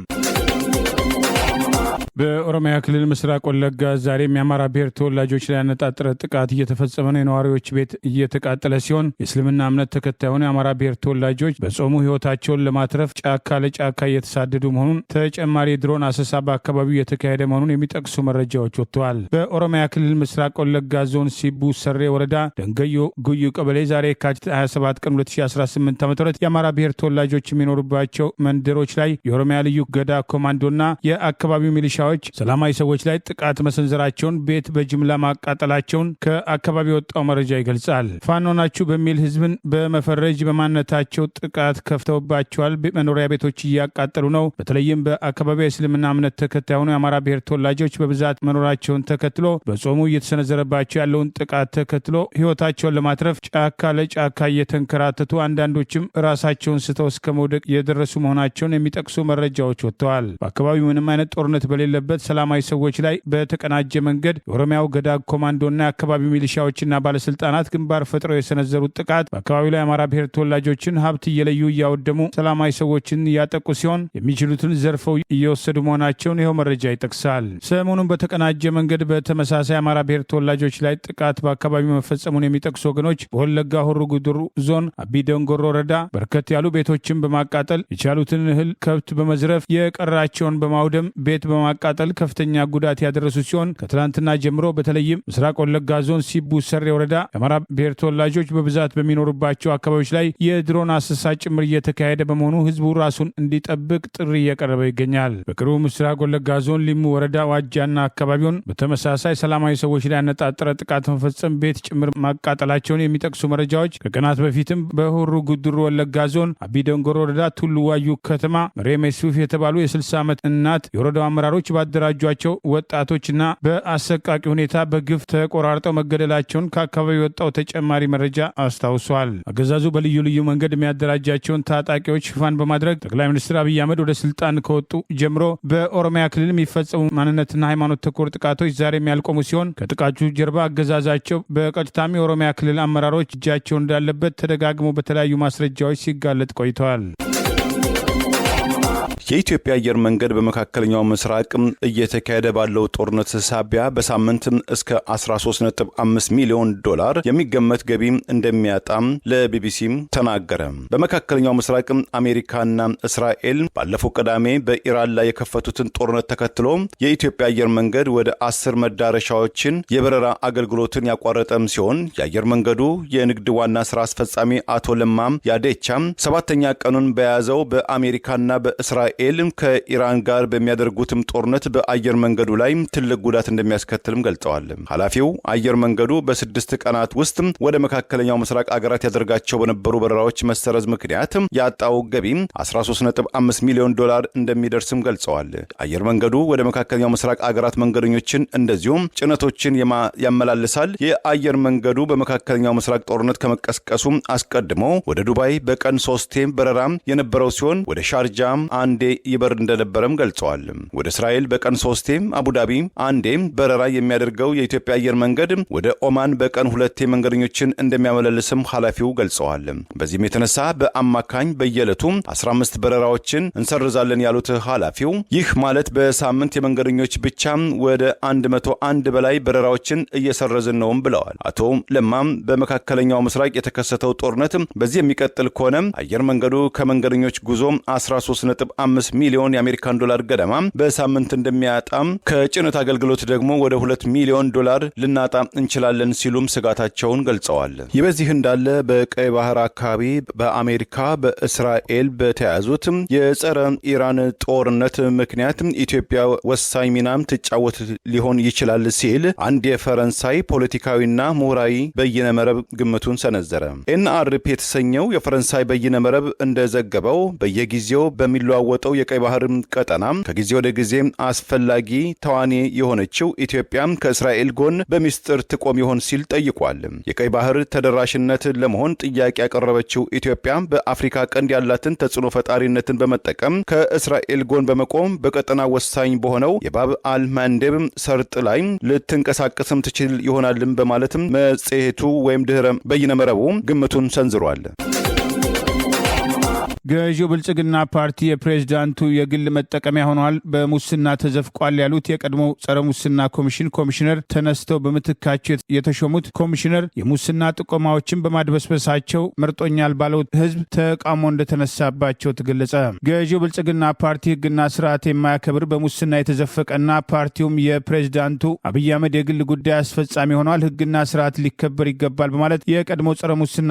በኦሮሚያ ክልል ምስራቅ ወለጋ ዛሬም የአማራ ብሔር ተወላጆች ላይ ያነጣጠረ ጥቃት እየተፈጸመ ነው። የነዋሪዎች ቤት እየተቃጠለ ሲሆን የእስልምና እምነት ተከታይ የሆኑ የአማራ ብሔር ተወላጆች በጾሙ ህይወታቸውን ለማትረፍ ጫካ ለጫካ እየተሳደዱ መሆኑን፣ ተጨማሪ የድሮን አሰሳ በአካባቢው እየተካሄደ መሆኑን የሚጠቅሱ መረጃዎች ወጥተዋል። በኦሮሚያ ክልል ምስራቅ ወለጋ ዞን ሲቡ ሰሬ ወረዳ ደንገዮ ጉዩ ቀበሌ ዛሬ የካቲት 27 ቀን 2018 ዓ.ም የአማራ ብሔር ተወላጆች የሚኖሩባቸው መንደሮች ላይ የኦሮሚያ ልዩ ገዳ ኮማንዶና የአካባቢው ሚሊሻ ሚሊሻዎች ሰላማዊ ሰዎች ላይ ጥቃት መሰንዘራቸውን፣ ቤት በጅምላ ማቃጠላቸውን ከአካባቢ የወጣው መረጃ ይገልጻል። ፋኖ ናችሁ በሚል ህዝብን በመፈረጅ በማንነታቸው ጥቃት ከፍተውባቸዋል። መኖሪያ ቤቶች እያቃጠሉ ነው። በተለይም በአካባቢ የእስልምና እምነት ተከታይ የሆኑ የአማራ ብሔር ተወላጆች በብዛት መኖራቸውን ተከትሎ በጾሙ እየተሰነዘረባቸው ያለውን ጥቃት ተከትሎ ህይወታቸውን ለማትረፍ ጫካ ለጫካ እየተንከራተቱ አንዳንዶችም ራሳቸውን ስተው እስከ መውደቅ የደረሱ መሆናቸውን የሚጠቅሱ መረጃዎች ወጥተዋል። በአካባቢው ምንም አይነት ጦርነት በሌለበት ሰላማዊ ሰዎች ላይ በተቀናጀ መንገድ የኦሮሚያው ገዳግ ኮማንዶና የአካባቢው ሚሊሻዎችና ባለስልጣናት ግንባር ፈጥረው የሰነዘሩት ጥቃት በአካባቢው ላይ የአማራ ብሔር ተወላጆችን ሀብት እየለዩ እያወደሙ ሰላማዊ ሰዎችን እያጠቁ ሲሆን የሚችሉትን ዘርፈው እየወሰዱ መሆናቸውን ይኸው መረጃ ይጠቅሳል። ሰሞኑን በተቀናጀ መንገድ በተመሳሳይ አማራ ብሔር ተወላጆች ላይ ጥቃት በአካባቢው መፈጸሙን የሚጠቅሱ ወገኖች በወለጋ ሆሮ ጉዱሩ ዞን አቢ ደንጎሮ ወረዳ በርከት ያሉ ቤቶችን በማቃጠል የቻሉትን እህል ከብት በመዝረፍ የቀራቸውን በማውደም ቤት በማቃጠል ከፍተኛ ጉዳት ያደረሱ ሲሆን ከትላንትና ጀምሮ በተለይም ምስራቅ ወለጋ ዞን ሲቡ ሰሬ ወረዳ የአማራ ብሔር ተወላጆች በብዛት በሚኖሩባቸው አካባቢዎች ላይ የድሮን አሰሳ ጭምር እየተካሄደ በመሆኑ ህዝቡ ራሱን እንዲጠብቅ ጥሪ እየቀረበ ይገኛል። በቅርቡ ምስራቅ ወለጋ ዞን ሊሙ ወረዳ ዋጃና አካባቢውን በተመሳሳይ ሰላማዊ ሰዎች ላይ ያነጣጠረ ጥቃት መፈጸም ቤት ጭምር ማቃጠላቸውን የሚጠቅሱ መረጃዎች ከቀናት በፊትም በሆሩ ጉድሩ ወለጋ ዞን አቢ ደንጎሮ ወረዳ ቱሉ ዋዩ ከተማ መሬሜ ሱፍ የተባሉ የ60 ዓመት እናት የወረዳው አመራሮች ባደራጇቸው ወጣቶችና በአሰቃቂ ሁኔታ በግፍ ተቆራርጠው መገደላቸውን ከአካባቢው የወጣው ተጨማሪ መረጃ አስታውሷል። አገዛዙ በልዩ ልዩ መንገድ የሚያደራጃቸውን ታጣቂዎች ሽፋን በማድረግ ጠቅላይ ሚኒስትር አብይ አህመድ ወደ ስልጣን ከወጡ ጀምሮ በኦሮሚያ ክልል የሚፈጸሙ ማንነትና ሃይማኖት ተኮር ጥቃቶች ዛሬም ያልቆሙ ሲሆን ከጥቃቱ ጀርባ አገዛዛቸው በቀጥታም የኦሮሚያ ክልል አመራሮች እጃቸው እንዳለበት ተደጋግሞ በተለያዩ ማስረጃዎች ሲጋለጥ ቆይተዋል። የኢትዮጵያ አየር መንገድ በመካከለኛው ምስራቅ እየተካሄደ ባለው ጦርነት ሳቢያ በሳምንት እስከ 13.5 ሚሊዮን ዶላር የሚገመት ገቢ እንደሚያጣም ለቢቢሲ ተናገረ። በመካከለኛው ምስራቅ አሜሪካና እስራኤል ባለፈው ቅዳሜ በኢራን ላይ የከፈቱትን ጦርነት ተከትሎ የኢትዮጵያ አየር መንገድ ወደ 10 መዳረሻዎችን የበረራ አገልግሎትን ያቋረጠም ሲሆን የአየር መንገዱ የንግድ ዋና ስራ አስፈጻሚ አቶ ለማ ያዴቻ 7ኛ ቀኑን በያዘው በአሜሪካና በእስራኤል ከኢራን ጋር በሚያደርጉትም ጦርነት በአየር መንገዱ ላይ ትልቅ ጉዳት እንደሚያስከትልም ገልጸዋል። ኃላፊው አየር መንገዱ በ6 ቀናት ውስጥ ወደ መካከለኛው ምስራቅ አገራት ያደርጋቸው በነበሩ በረራዎች መሰረዝ ምክንያት ያጣው ገቢ 13.5 ሚሊዮን ዶላር እንደሚደርስም ገልጸዋል። አየር መንገዱ ወደ መካከለኛው ምስራቅ አገራት መንገደኞችን እንደዚሁም ጭነቶችን ያመላልሳል። የአየር መንገዱ በመካከለኛው ምስራቅ ጦርነት ከመቀስቀሱ አስቀድሞ ወደ ዱባይ በቀን 3 በረራ የነበረው ሲሆን ወደ ሻርጃ አንዴ ይበር እንደነበረም ገልጸዋል። ወደ እስራኤል በቀን 3 አቡዳቢ አንዴ በረራ የሚያደርገው የኢትዮጵያ አየር መንገድ ወደ ኦማን በቀን 2 መንገደኞችን እንደሚያመላልስም ኃላፊው ገልጸዋል። በዚህም የተነሳ በአማካኝ በየዕለቱ 15 በረራዎችን እንሰርዛለን ያሉት ኃላፊው ይህ ማለት በሳምንት የመንገደኞች ብቻ ወደ 101 በላይ በረራዎችን እየሰረዝን ነውም ብለዋል። አቶ ለማም በመካከለኛው ምስራቅ የተከሰተው ጦርነት በዚህ የሚቀጥል ከሆነ አየር መንገዱ ከመንገደኞች ጉዞ 13.5 ሚሊዮን የአሜሪካን ዶላር ገደማ በሳምንት እንደሚያጣም ከጭነት አገልግሎት ደግሞ ወደ 2 ሚሊዮን ዶላር ልናጣ እንችላለን ሲሉም ስጋታቸውን ገልጸዋል። ይህ በዚህ እንዳለ በቀይ ባህር አካባቢ በአሜሪካ በእስራኤል በተያዙት የጸረ ኢራን ጦርነት ምክንያት ኢትዮጵያ ወሳኝ ሚናም ትጫወት ሊሆን ይችላል ሲል አንድ የፈረንሳይ ፖለቲካዊና ምሁራዊ በይነመረብ ግምቱን ሰነዘረ። ኤንአርፒ የተሰኘው የፈረንሳይ በይነመረብ እንደዘገበው በየጊዜው በሚለዋወጠው የቀይ ባህር ቀጠና ከጊዜ ወደ ጊዜ አስፈላጊ ተዋኔ የሆነችው ኢትዮጵያ ከእስራኤል ጎን በሚስጥር ትቆም ይሆን ሲል ጠይቋል። የቀይ ባህር ተደራሽነት ለመሆን ጥያቄ ያቀረበችው ኢትዮጵያ በአፍሪካ ቀንድ ያላትን ተጽዕኖ ፈጣሪነትን በመጠቀም ከእስራኤል ጎን በመቆም በቀጠና ወሳኝ በሆነው የባብ አል ማንዴብ ሰርጥ ላይ ልትንቀሳቀስም ትችል ይሆናልም በማለትም መጽሔቱ ወይም ድህረ በይነመረቡ ግምቱን ሰንዝሯል። ገዢው ብልጽግና ፓርቲ የፕሬዝዳንቱ የግል መጠቀሚያ ሆኗል፣ በሙስና ተዘፍቋል ያሉት የቀድሞ ጸረ ሙስና ኮሚሽነር ተነስተው በምትካቸው የተሾሙት ኮሚሽነር የሙስና ጥቆማዎችን በማድበስበሳቸው መርጦኛል ባለው ህዝብ ተቃውሞ እንደተነሳባቸው ተገለጸ። ገዢው ብልጽግና ፓርቲ ህግና ስርዓት የማያከብር በሙስና የተዘፈቀና ፓርቲውም የፕሬዝዳንቱ አብይ አህመድ የግል ጉዳይ አስፈጻሚ ሆኗል፣ ህግና ስርዓት ሊከበር ይገባል በማለት የቀድሞ ጸረ ሙስና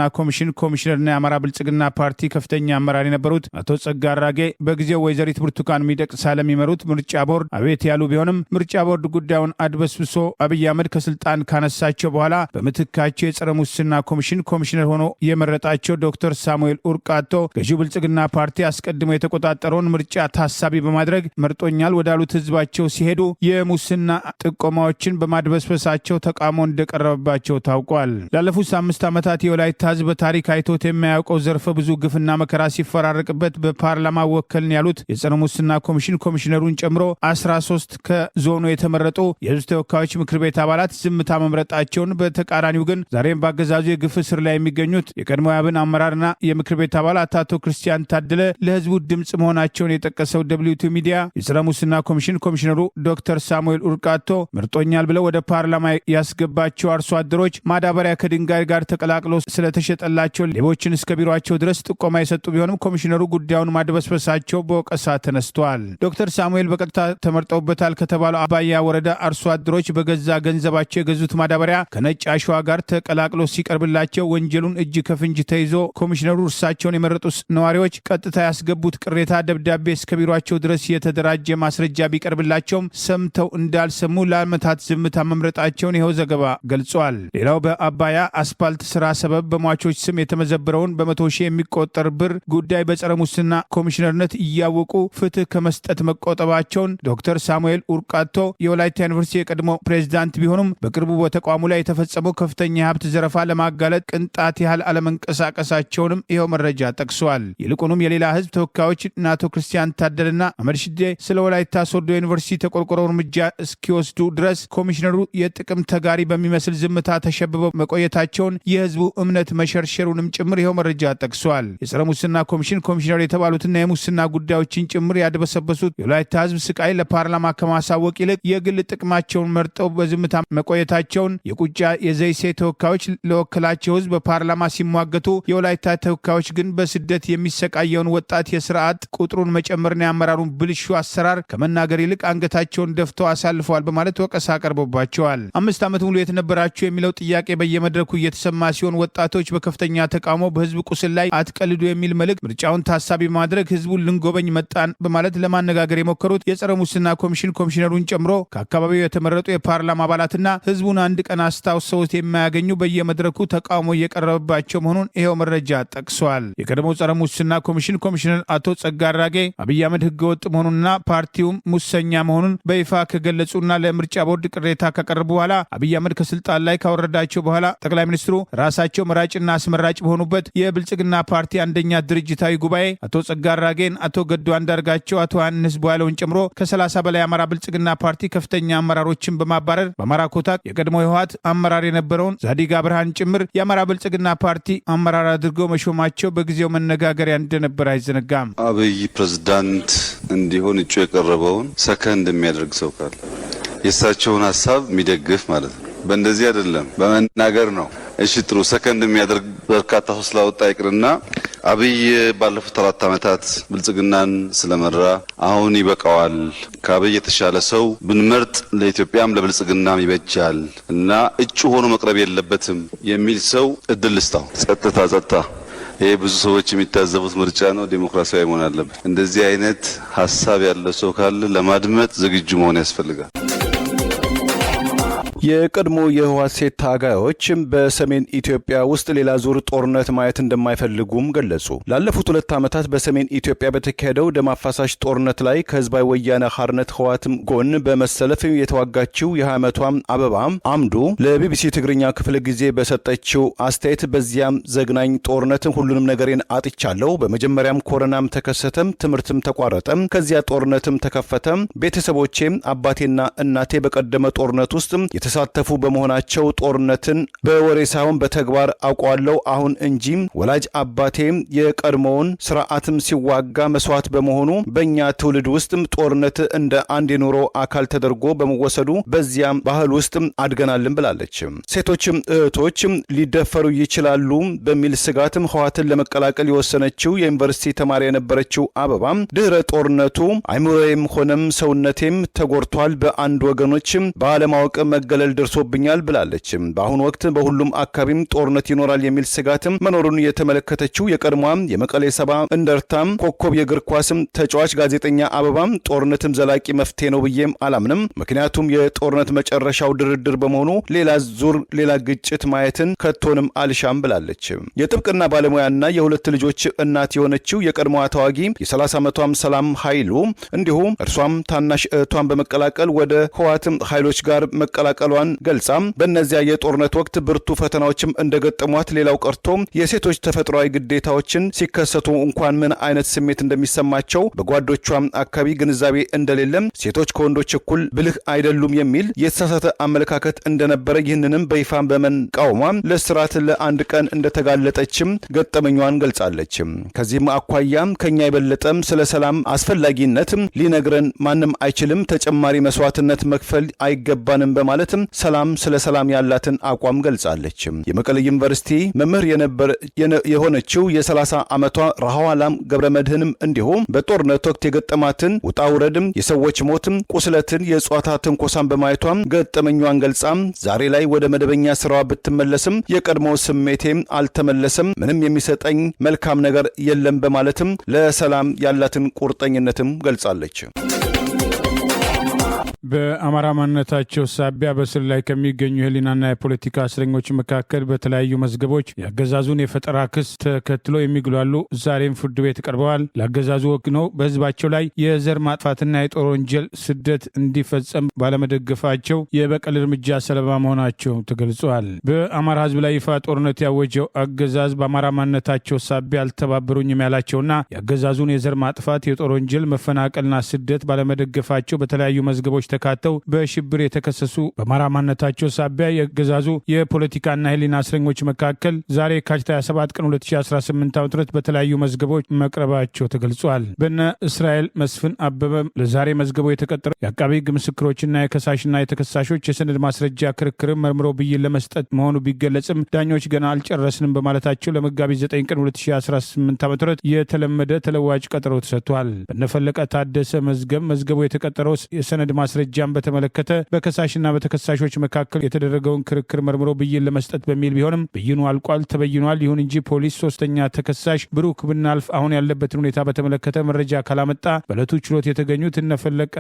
ኮሚሽነርና የአማራ ብልጽግና ፓርቲ ከፍተኛ አመራር የነበሩት አቶ ጸጋ አራጌ በጊዜው ወይዘሪት ብርቱካን ሚደቅሳ ለሚመሩት ምርጫ ቦርድ አቤት ያሉ ቢሆንም ምርጫ ቦርድ ጉዳዩን አድበስብሶ አብይ አህመድ ከስልጣን ካነሳቸው በኋላ በምትካቸው የጸረ ሙስና ኮሚሽን ኮሚሽነር ሆኖ የመረጣቸው ዶክተር ሳሙኤል ኡርቃቶ ገዢው ብልጽግና ፓርቲ አስቀድሞ የተቆጣጠረውን ምርጫ ታሳቢ በማድረግ መርጦኛል ወዳሉት ህዝባቸው ሲሄዱ የሙስና ጥቆማዎችን በማድበስበሳቸው ተቃውሞ እንደቀረበባቸው ታውቋል። ላለፉት 5 ዓመታት የወላይታ ህዝብ በታሪክ አይቶት የማያውቀው ዘርፈ ብዙ ግፍና መከራ ሲፈራረቅበት በፓርላማ ወከልን ያሉት የጸረ ሙስና ኮሚሽን ኮሚሽነሩን ጨምሮ 13 ከዞኑ የተመረጡ የህዝብ ተወካዮች ምክር ቤት አባላት ዝምታ መምረጣቸውን፣ በተቃራኒው ግን ዛሬም በአገዛዙ የግፍ እስር ላይ የሚገኙት የቀድሞ የአብን አመራርና የምክር ቤት አባላት አቶ ክርስቲያን ታደለ ለህዝቡ ድምፅ መሆናቸውን የጠቀሰው ደብሊውቲ ሚዲያ የጸረ ሙስና ኮሚሽን ኮሚሽነሩ ዶክተር ሳሙኤል ኡርቃቶ መርጦኛል ብለው ወደ ፓርላማ ያስገባቸው አርሶ አደሮች ማዳበሪያ ከድንጋይ ጋር ተቀላቅሎ ስለተሸጠላቸው ሌቦችን እስከ ቢሮቸው ድረስ ጥቆማ የሰጡ ቢሆንም ኮሚሽነሩ ጉዳዩን ማድበስበሳቸው በወቀሳ ተነስተዋል። ዶክተር ሳሙኤል በቀጥታ ተመርጠውበታል ከተባለው አባያ ወረዳ አርሶ አደሮች በገዛ ገንዘባቸው የገዙት ማዳበሪያ ከነጭ አሸዋ ጋር ተቀላቅሎ ሲቀርብላቸው ወንጀሉን እጅ ከፍንጅ ተይዞ ኮሚሽነሩ እርሳቸውን የመረጡ ነዋሪዎች ቀጥታ ያስገቡት ቅሬታ ደብዳቤ እስከ ቢሮቸው ድረስ የተደራጀ ማስረጃ ቢቀርብላቸውም ሰምተው እንዳልሰሙ ለዓመታት ዝምታ መምረጣቸውን ይኸው ዘገባ ገልጿል። ሌላው በአባያ አስፓልት ስራ ሰበብ በሟቾች ስም የተመዘበረውን በመቶ ሺህ የሚቆጠር ብር ጉዳይ በጸረ ሙስና ኮሚሽነርነት እያወቁ ፍትህ ከመስጠት መቆጠባቸውን ዶክተር ሳሙኤል ኡርቃቶ የወላይታ ዩኒቨርሲቲ የቀድሞ ፕሬዝዳንት ቢሆኑም በቅርቡ በተቋሙ ላይ የተፈጸመው ከፍተኛ የሀብት ዘረፋ ለማጋለጥ ቅንጣት ያህል አለመንቀሳቀሳቸውንም ይኸው መረጃ ጠቅሷል። ይልቁንም የሌላ ህዝብ ተወካዮች አቶ ክርስቲያን ታደለና አህመድ ሽዴ ስለ ወላይታ ሶዶ ዩኒቨርሲቲ ተቆርቆሮ እርምጃ እስኪወስዱ ድረስ ኮሚሽነሩ የጥቅም ተጋሪ በሚመስል ዝምታ ተሸብበው መቆየታቸውን የህዝቡ እምነት መሸርሸሩንም ጭምር ይኸው መረጃ ጠቅሷል። የጸረ ሙስና ኮሚሽን ኮሚሽነር የተባሉትና የሙስና ጉዳዮችን ጭምር ያድበሰበሱት የወላይታ ህዝብ ስቃይ ለፓርላማ ከማሳወቅ ይልቅ የግል ጥቅማቸውን መርጠው በዝምታ መቆየታቸውን የቁጫ የዘይሴ ተወካዮች ለወከላቸው ህዝብ በፓርላማ ሲሟገቱ፣ የወላይታ ተወካዮች ግን በስደት የሚሰቃየውን ወጣት የስርዓት ቁጥሩን መጨመርና ያመራሩን ብልሹ አሰራር ከመናገር ይልቅ አንገታቸውን ደፍተው አሳልፈዋል በማለት ወቀሳ አቀርቦባቸዋል። 5 ዓመት ሙሉ የተነበራቸው የሚለው ጥያቄ በየመድረኩ እየተሰማ ሲሆን ወጣቶች በከፍተኛ ተቃውሞ በህዝብ ቁስል ላይ አትቀልዱ የሚል መልእክት ምርጫውን ታሳቢ ማድረግ ህዝቡን ልንጎበኝ መጣን በማለት ለማነጋገር የሞከሩት የጸረ ሙስና ኮሚሽን ኮሚሽነሩን ጨምሮ ከአካባቢው የተመረጡ የፓርላማ አባላትና ህዝቡን አንድ ቀን አስታውሰውት የማያገኙ በየመድረኩ ተቃውሞ እየቀረበባቸው መሆኑን ይኸው መረጃ ጠቅሷል። የቀድሞው ጸረ ሙስና ኮሚሽን ኮሚሽነር አቶ ጸጋ አራጌ አብይ አህመድ ህገወጥ መሆኑንና ፓርቲውም ሙሰኛ መሆኑን በይፋ ከገለጹና ለምርጫ ቦርድ ቅሬታ ካቀረቡ በኋላ አብይ አህመድ ከስልጣን ላይ ካወረዳቸው በኋላ ጠቅላይ ሚኒስትሩ ራሳቸው መራጭና አስመራጭ በሆኑበት የብልጽግና ፓርቲ አንደኛ ድርጅታዊ ጉባኤ አቶ ጸጋ አራጌን፣ አቶ ገዱ አንዳርጋቸው፣ አቶ ዮሐንስ ቧያለውን ጨምሮ ከ30 በላይ አማራ ብልጽግና ፓርቲ ከፍተኛ አመራሮችን በማባረር በአማራ ኮታ የቀድሞ የህወሓት አመራር የነበረውን ዛዲግ አብርሃን ጭምር የአማራ ብልጽግና ፓርቲ አመራር አድርገው መሾማቸው በጊዜው መነጋገሪያ እንደነበር አይዘነጋም። አብይ ፕሬዝዳንት እንዲሆን እጩ የቀረበውን ሰከንድ የሚያደርግ ሰው ካለ የእሳቸውን ሀሳብ የሚደግፍ ማለት ነው። በእንደዚህ አይደለም በመናገር ነው። እሺ ጥሩ ሰከንድ የሚያደርግ በርካታ ሰው ስላወጣ ይቅርና አብይ ባለፉት 4 ዓመታት ብልጽግናን ስለመራ አሁን ይበቃዋል፣ ከአብይ የተሻለ ሰው ብንመርጥ ለኢትዮጵያም ለብልጽግናም ይበጃል እና እጩ ሆኖ መቅረብ የለበትም የሚል ሰው እድል ልስጣው። ጸጥታ ይሄ ብዙ ሰዎች የሚታዘቡት ምርጫ ነው። ዲሞክራሲያዊ መሆን አለበት። እንደዚህ አይነት ሀሳብ ያለው ሰው ካለ ለማድመጥ ዝግጁ መሆን ያስፈልጋል። የቀድሞ የህወሓት ሴት ታጋዮች በሰሜን ኢትዮጵያ ውስጥ ሌላ ዙር ጦርነት ማየት እንደማይፈልጉም ገለጹ። ላለፉት 2 ዓመታት በሰሜን ኢትዮጵያ በተካሄደው ደም አፋሳሽ ጦርነት ላይ ከህዝባዊ ወያነ ሓርነት ህወሓትም ጎን በመሰለፍ የተዋጋችው የ20 ዓመቷ አበባ አምዱ ለቢቢሲ ትግርኛ ክፍለ ጊዜ በሰጠችው አስተያየት በዚያም ዘግናኝ ጦርነት ሁሉንም ነገሬን አጥቻለሁ። በመጀመሪያም ኮሮናም ተከሰተም፣ ትምህርትም ተቋረጠም፣ ከዚያ ጦርነትም ተከፈተም። ቤተሰቦቼም አባቴና እናቴ በቀደመ ጦርነት ውስጥ የተሳተፉ በመሆናቸው ጦርነትን በወሬ ሳይሆን በተግባር አውቀዋለሁ አሁን እንጂ ወላጅ አባቴ የቀድሞውን ስርዓትም ሲዋጋ መስዋዕት በመሆኑ በእኛ ትውልድ ውስጥ ጦርነት እንደ አንድ የኑሮ አካል ተደርጎ በመወሰዱ በዚያም ባህል ውስጥ አድገናልን ብላለች። ሴቶችም እህቶችም ሊደፈሩ ይችላሉ በሚል ስጋትም ህወሓትን ለመቀላቀል የወሰነችው የዩኒቨርሲቲ ተማሪ የነበረችው አበባ ድህረ ጦርነቱ አይምሮዬም ሆነም ሰውነቴም ተጎድቷል፣ በአንድ ወገኖች ባለማወቅ መገለል ደርሶብኛል ብላለች። በአሁኑ ወቅት በሁሉም አካባቢም ጦርነት ይኖራል የሚል ስጋትም መኖሩን የተመለከተችው የቀድሞዋም የመቀሌ ሰባ እንደርታም ኮከብ የእግር ኳስም ተጫዋች ጋዜጠኛ አበባም ጦርነትም ዘላቂ መፍትሄ ነው ብዬም አላምንም፣ ምክንያቱም የጦርነት መጨረሻው ድርድር በመሆኑ ሌላ ዙር ሌላ ግጭት ማየትን ከቶንም አልሻም ብላለች። የጥብቅና ባለሙያና የሁለት ልጆች እናት የሆነችው የቀድሞዋ ተዋጊ የ30 ዓመቷም ሰላም ኃይሉ እንዲሁም እርሷም ታናሽ እህቷን በመቀላቀል ወደ ህወሓት ኃይሎች ጋር መቀላቀሏን ገልጻ በእነዚያ የጦርነት ወቅት ብርቱ ፈተናዎችም እንደገጠሟት ሌላው ቀርቶ የሴቶች ተፈጥሯዊ ግዴታዎችን ሲከሰቱ እንኳን ምን አይነት ስሜት እንደሚሰማቸው በጓዶቿም አካባቢ ግንዛቤ እንደሌለም ሴቶች ከወንዶች እኩል ብልህ አይደሉም የሚል የተሳሳተ አመለካከት እንደነበረ ይህንንም በይፋ በመቃወሟ ለስራት ለአንድ ቀን እንደተጋለጠችም ገጠመኛዋን ገልጻለች። ከዚህም አኳያም ከኛ የበለጠም ስለ ሰላም አስፈላጊነት ሊነግረን ማንም አይችልም፣ ተጨማሪ መስዋዕትነት መክፈል አይገባንም በማለትም ሰላም ስለ ሰላም ያላትን አቋም ገልጻለች። የመቀሌ ዩኒቨርሲቲ መምህር የሆነችው የ30 ዓመቷ ረሃዋላም ገብረመድህንም እንዲሁም በጦርነት ወቅት የገጠማትን ውጣ ውረድም የሰዎች ሞትም ቁስለትን የእጽዋታ ትንኮሳን በማየቷም ገጠመኛዋን ገልጻም ዛሬ ላይ ወደ መደበኛ ስራዋ ብትመለስም የቀድሞ ስሜቴም አልተመለሰም፣ ምንም የሚሰጠኝ መልካም ነገር የለም በማለትም ለሰላም ያላትን ቁርጠኝነትም ገልጻለች። በአማራ ማንነታቸው ሳቢያ በስር ላይ ከሚገኙ የህሊናና የፖለቲካ እስረኞች መካከል በተለያዩ መዝገቦች የአገዛዙን የፈጠራ ክስ ተከትሎ የሚግሏሉ ዛሬም ፍርድ ቤት ቀርበዋል። ለአገዛዙ ወግነው በህዝባቸው ላይ የዘር ማጥፋትና የጦር ወንጀል ስደት እንዲፈጸም ባለመደገፋቸው የበቀል እርምጃ ሰለባ መሆናቸው ተገልጿል። በአማራ ህዝብ ላይ ይፋ ጦርነት ያወጀው አገዛዝ በአማራ ማንነታቸው ሳቢያ አልተባበሩኝም ያላቸውና የአገዛዙን የዘር ማጥፋት፣ የጦር ወንጀል፣ መፈናቀልና ስደት ባለመደገፋቸው በተለያዩ መዝገቦች ተካተው በሽብር የተከሰሱ በአማራ ማንነታቸው ሳቢያ የአገዛዙ የፖለቲካና ህሊና እስረኞች መካከል ዛሬ የካቲት 27 ቀን 2018 ዓ.ም በተለያዩ መዝገቦች መቅረባቸው ተገልጿል። በነ እስራኤል መስፍን አበበ ለዛሬ መዝገቡ የተቀጠረው የአቃቤ ህግ ምስክሮችና የከሳሽና የተከሳሾች የሰነድ ማስረጃ ክርክርን መርምሮ ብይን ለመስጠት መሆኑ ቢገለጽም ዳኞች ገና አልጨረስንም በማለታቸው ለመጋቢት 9 ቀን 2018 ዓ.ም የተለመደ ተለዋጭ ቀጠሮ ተሰጥቷል። በነፈለቀ ታደሰ መዝገቡ የተቀጠረው የሰነድ ማስረጃን በተመለከተ በከሳሽና በተከሳሾች መካከል የተደረገውን ክርክር መርምሮ ብይን ለመስጠት በሚል ቢሆንም ብይኑ አልቋል፣ ተበይኗል። ይሁን እንጂ ፖሊስ ሶስተኛ ተከሳሽ ብሩክ ብናልፍ አሁን ያለበትን ሁኔታ በተመለከተ መረጃ ካላመጣ በዕለቱ ችሎት የተገኙት እነፈለቀ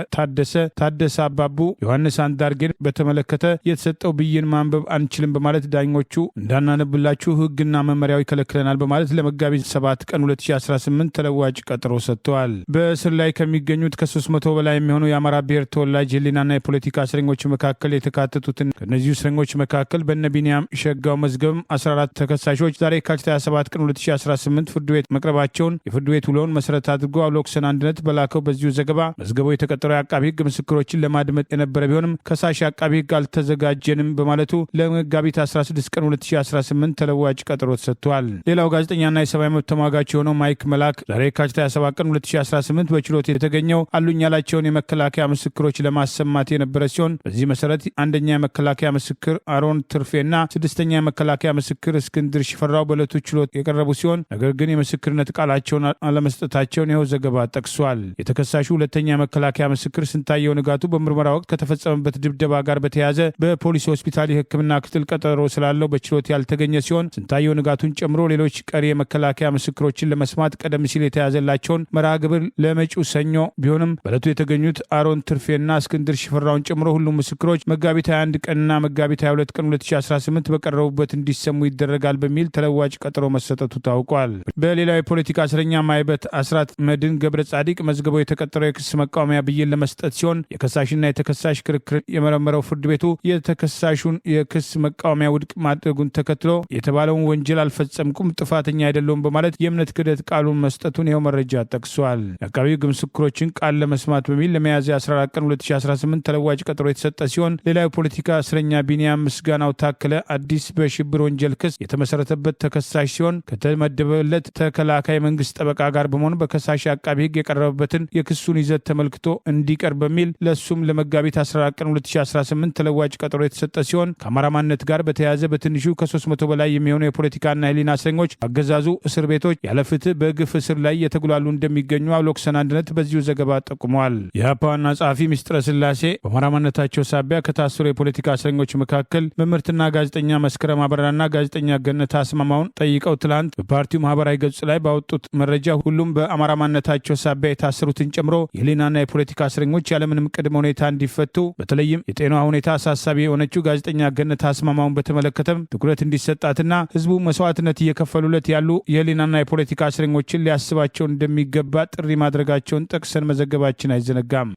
ታደሰ አባቡ፣ ዮሐንስ አንዳርጌን በተመለከተ የተሰጠው ብይን ማንበብ አንችልም በማለት ዳኞቹ እንዳናነብላችሁ ህግና መመሪያው ይከለክለናል በማለት ለመጋቢት 7 ቀን 2018 ተለዋጭ ቀጠሮ ሰጥተዋል። በእስር ላይ ከሚገኙት ከ300 በላይ የሚሆኑ የአማራ ብሔር ተወላጅ ህሊናና የፖለቲካ እስረኞች መካከል የተካተቱትን ከእነዚሁ እስረኞች መካከል በነ ቢንያም ሸጋው መዝገብም 14 ተከሳሾች ዛሬ የካቲት 27 ቀን 2018 ፍርድ ቤት መቅረባቸውን የፍርድ ቤት ውሎውን መሰረት አድርጎ አብሎክሰን አንድነት በላከው በዚሁ ዘገባ መዝገቡ የተቀጠረው የአቃቢ ህግ ምስክሮችን ለማድመጥ የነበረ ቢሆንም ከሳሽ አቃቢ ህግ አልተዘጋጀንም በማለቱ ለመጋቢት 16 ቀን 2018 ተለዋጭ ቀጠሮ ተሰጥቷል። ሌላው ጋዜጠኛና የሰብአዊ መብት ተሟጋች የሆነው ማይክ መላክ ዛሬ የካቲት 27 ቀን 2018 በችሎት የተገኘው አሉኝ ያላቸውን የመከላከያ ምስክሮች ለማሰማት የነበረ ሲሆን በዚህ መሰረት አንደኛ የመከላከያ ምስክር አሮን ትርፌና ስድስተኛ የመከላከያ ምስክር እስክንድር ሽፈራው በዕለቱ ችሎት የቀረቡ ሲሆን ነገር ግን የምስክርነት ቃላቸውን አለመስጠታቸውን ይኸው ዘገባ ጠቅሷል። የተከሳሹ ሁለተኛ የመከላከያ ምስክር ስንታየው ንጋቱ በምርመራ ወቅት ከተፈጸመበት ድብደባ ጋር በተያያዘ በፖሊስ ሆስፒታል የሕክምና ክትል ቀጠሮ ስላለው በችሎት ያልተገኘ ሲሆን ስንታየው ንጋቱን ጨምሮ ሌሎች ቀሪ የመከላከያ ምስክሮችን ለመስማት ቀደም ሲል የተያዘላቸውን መርሃ ግብር ለመጪው ሰኞ ቢሆንም በዕለቱ የተገኙት አሮን ትርፌና እስክንድር ሽፈራውን ጨምሮ ሁሉም ምስክሮች መጋቢት 21 ቀንና መጋቢት 22 ቀን 2018 በቀረቡበት እንዲሰሙ ይደረጋል በሚል ተለዋጭ ቀጠሮ መሰጠቱ ታውቋል። በሌላው የፖለቲካ እስረኛ ማይበት አስራት መድን ገብረ ጻዲቅ መዝገበው የተቀጠረው የክስ መቃወሚያ ብይን ለመስጠት ሲሆን የከሳሽና የተከሳሽ ክርክር የመረመረው ፍርድ ቤቱ የተከሳሹን የክስ መቃወሚያ ውድቅ ማድረጉን ተከትሎ የተባለውን ወንጀል አልፈጸምኩም፣ ጥፋተኛ አይደለውም በማለት የእምነት ክህደት ቃሉን መስጠቱን ይኸው መረጃ ጠቅሷል። የአቃቤ ሕግ ምስክሮችን ቃል ለመስማት በሚል ለሚያዝያ 14 ቀን 2018 ተለዋጭ ቀጠሮ የተሰጠ ሲሆን ሌላው የፖለቲካ እስረኛ ቢንያም ምስጋናው ታከለ አዲስ በሽብር ወንጀል ክስ የተመሰረተበት ተከሳሽ ሲሆን ከተመደበለት ተከላካይ መንግስት ጠበቃ ጋር በመሆኑ በከሳሽ አቃቢ ሕግ የቀረበበትን የክሱን ይዘት ተመልክቶ እንዲቀርብ በሚል ለሱም ለመጋቢት 14 ቀን 2018 ተለዋጭ ቀጠሮ የተሰጠ ሲሆን ከአማራ ማንነት ጋር በተያያዘ በትንሹ ከ300 በላይ የሚሆኑ የፖለቲካና የህሊና እስረኞች አገዛዙ እስር ቤቶች ያለ ፍትህ በግፍ እስር ላይ የተጉላሉ እንደሚገኙ አብሎክሰን አንድነት በዚሁ ዘገባ ጠቁመዋል። የኢህአፓ ዋና ጸሐፊ ሚስጥረ ገብረስላሴ በአማራ ማንነታቸው ሳቢያ ከታሰሩ የፖለቲካ እስረኞች መካከል መምህርትና ጋዜጠኛ መስከረም አበራና ጋዜጠኛ ገነት አስማማውን ጠይቀው ትላንት በፓርቲው ማህበራዊ ገጽ ላይ ባወጡት መረጃ ሁሉም በአማራ ማንነታቸው ሳቢያ የታሰሩትን ጨምሮ የህሊናና የፖለቲካ እስረኞች ያለምንም ቅድመ ሁኔታ እንዲፈቱ በተለይም የጤና ሁኔታ አሳሳቢ የሆነችው ጋዜጠኛ ገነት አስማማውን በተመለከተም ትኩረት እንዲሰጣትና ህዝቡ መስዋዕትነት እየከፈሉለት ያሉ የህሊናና የፖለቲካ እስረኞችን ሊያስባቸው እንደሚገባ ጥሪ ማድረጋቸውን ጠቅሰን መዘገባችን አይዘነጋም።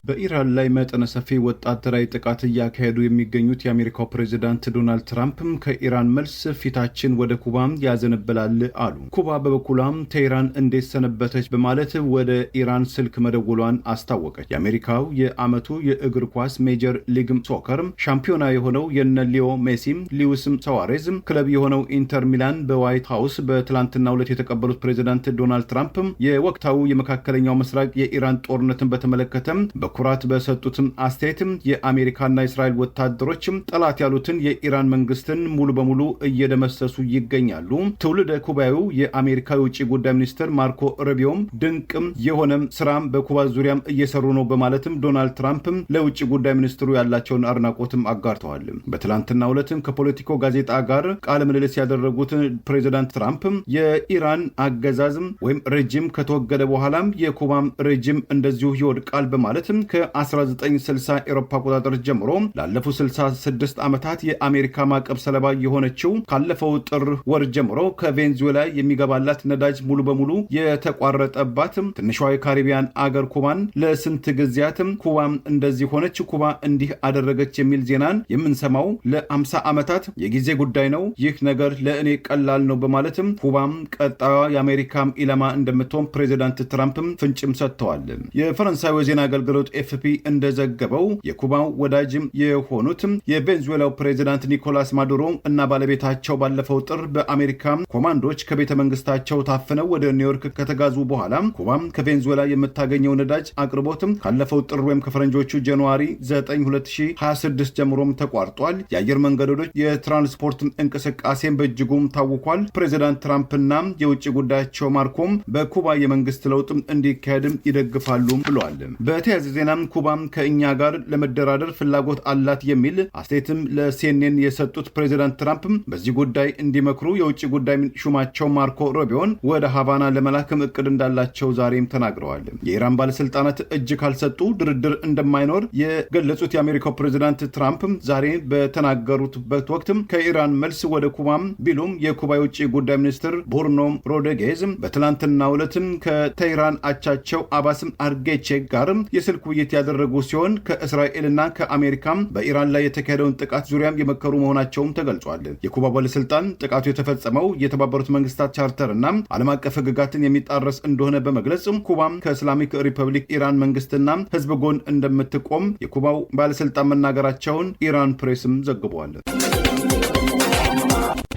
በኢራን ላይ መጠነ ሰፊ ወታደራዊ ጥቃት እያካሄዱ የሚገኙት የአሜሪካው ፕሬዚዳንት ዶናልድ ትራምፕም ከኢራን መልስ ፊታችን ወደ ኩባም ያዘነብላል አሉ። ኩባ በበኩሏም ቴህራን እንዴት ሰነበተች በማለት ወደ ኢራን ስልክ መደወሏን አስታወቀች። የአሜሪካው የዓመቱ የእግር ኳስ ሜጀር ሊግ ሶከር ሻምፒዮና የሆነው የነ ሊዮ ሜሲም ሉዊስ ሱዋሬዝ ክለብ የሆነው ኢንተር ሚላን በዋይት ሃውስ በትላንትናው ዕለት የተቀበሉት ፕሬዚዳንት ዶናልድ ትራምፕ የወቅታዊ የመካከለኛው ምስራቅ የኢራን ጦርነትን በተመለከተ ኩራት በሰጡትም አስተያየትም የአሜሪካና የእስራኤል ወታደሮችም ጠላት ያሉትን የኢራን መንግስትን ሙሉ በሙሉ እየደመሰሱ ይገኛሉ። ትውልደ ኩባዊው የአሜሪካ የውጭ ጉዳይ ሚኒስትር ማርኮ ሩቢዮም ድንቅም የሆነም ስራም በኩባ ዙሪያም እየሰሩ ነው በማለትም ዶናልድ ትራምፕም ለውጭ ጉዳይ ሚኒስትሩ ያላቸውን አድናቆትም አጋርተዋል። በትላንትናው ዕለትም ከፖለቲኮ ጋዜጣ ጋር ቃለ ምልልስ ያደረጉት ፕሬዚዳንት ትራምፕም የኢራን አገዛዝም ወይም ሬጂም ከተወገደ በኋላም የኩባም ሬጂም እንደዚሁ ይወድቃል በማለትም ከ1960 ኤሮፓ አቆጣጠር ጀምሮ ላለፉት 66 ዓመታት የአሜሪካ ማዕቀብ ሰለባ የሆነችው ካለፈው ጥር ወር ጀምሮ ከቬንዙዌላ የሚገባላት ነዳጅ ሙሉ በሙሉ የተቋረጠባት ትንሿ የካሪቢያን አገር ኩባን ለስንት ጊዜያትም ኩባም እንደዚህ ሆነች፣ ኩባ እንዲህ አደረገች የሚል ዜናን የምንሰማው ለ50 ዓመታት የጊዜ ጉዳይ ነው። ይህ ነገር ለእኔ ቀላል ነው በማለትም ኩባም ቀጣዩ የአሜሪካም ኢላማ እንደምትሆን ፕሬዚዳንት ትራምፕም ፍንጭም ሰጥተዋል። የፈረንሳይ የዜና አገልግሎት ኤፍፒ እንደዘገበው የኩባው ወዳጅም የሆኑትም የቬንዙዌላው ፕሬዚዳንት ኒኮላስ ማዱሮ እና ባለቤታቸው ባለፈው ጥር በአሜሪካ ኮማንዶች ከቤተ መንግስታቸው ታፍነው ወደ ኒውዮርክ ከተጋዙ በኋላ ኩባም ከቬንዙዌላ የምታገኘው ነዳጅ አቅርቦትም ካለፈው ጥር ወይም ከፈረንጆቹ ጃንዋሪ 9 2026 ጀምሮም ተቋርጧል። የአየር መንገዶች የትራንስፖርት እንቅስቃሴን በእጅጉም ታውቋል። ፕሬዚዳንት ትራምፕና የውጭ ጉዳያቸው ማርኮም በኩባ የመንግስት ለውጥም እንዲካሄድም ይደግፋሉ ብለዋል። በተያያዘ ዜናም ኩባም ከእኛ ጋር ለመደራደር ፍላጎት አላት የሚል አስተያየትም ለሲኤንኤን የሰጡት ፕሬዚዳንት ትራምፕም በዚህ ጉዳይ እንዲመክሩ የውጭ ጉዳይ ሹማቸው ማርኮ ሩቢዮን ወደ ሃቫና ለመላክም እቅድ እንዳላቸው ዛሬም ተናግረዋል። የኢራን ባለስልጣናት እጅ ካልሰጡ ድርድር እንደማይኖር የገለጹት የአሜሪካው ፕሬዚዳንት ትራምፕም ዛሬ በተናገሩበት ወቅትም ከኢራን መልስ ወደ ኩባም ቢሉም የኩባ የውጭ ጉዳይ ሚኒስትር ቡርኖ ሮድሪጌዝ በትላንትናው ዕለትም ከቴህራን አቻቸው አባስም አርጌቼ ጋር የስልክ ውይይት ያደረጉ ሲሆን ከእስራኤልና ከአሜሪካም በኢራን ላይ የተካሄደውን ጥቃት ዙሪያም የመከሩ መሆናቸውም ተገልጿል። የኩባ ባለስልጣን ጥቃቱ የተፈጸመው የተባበሩት መንግስታት ቻርተርና ዓለም አቀፍ ሕግጋትን የሚጣረስ እንደሆነ በመግለጽ ኩባም ከእስላሚክ ሪፐብሊክ ኢራን መንግስትና ህዝብ ጎን እንደምትቆም የኩባው ባለስልጣን መናገራቸውን ኢራን ፕሬስም ዘግቧል።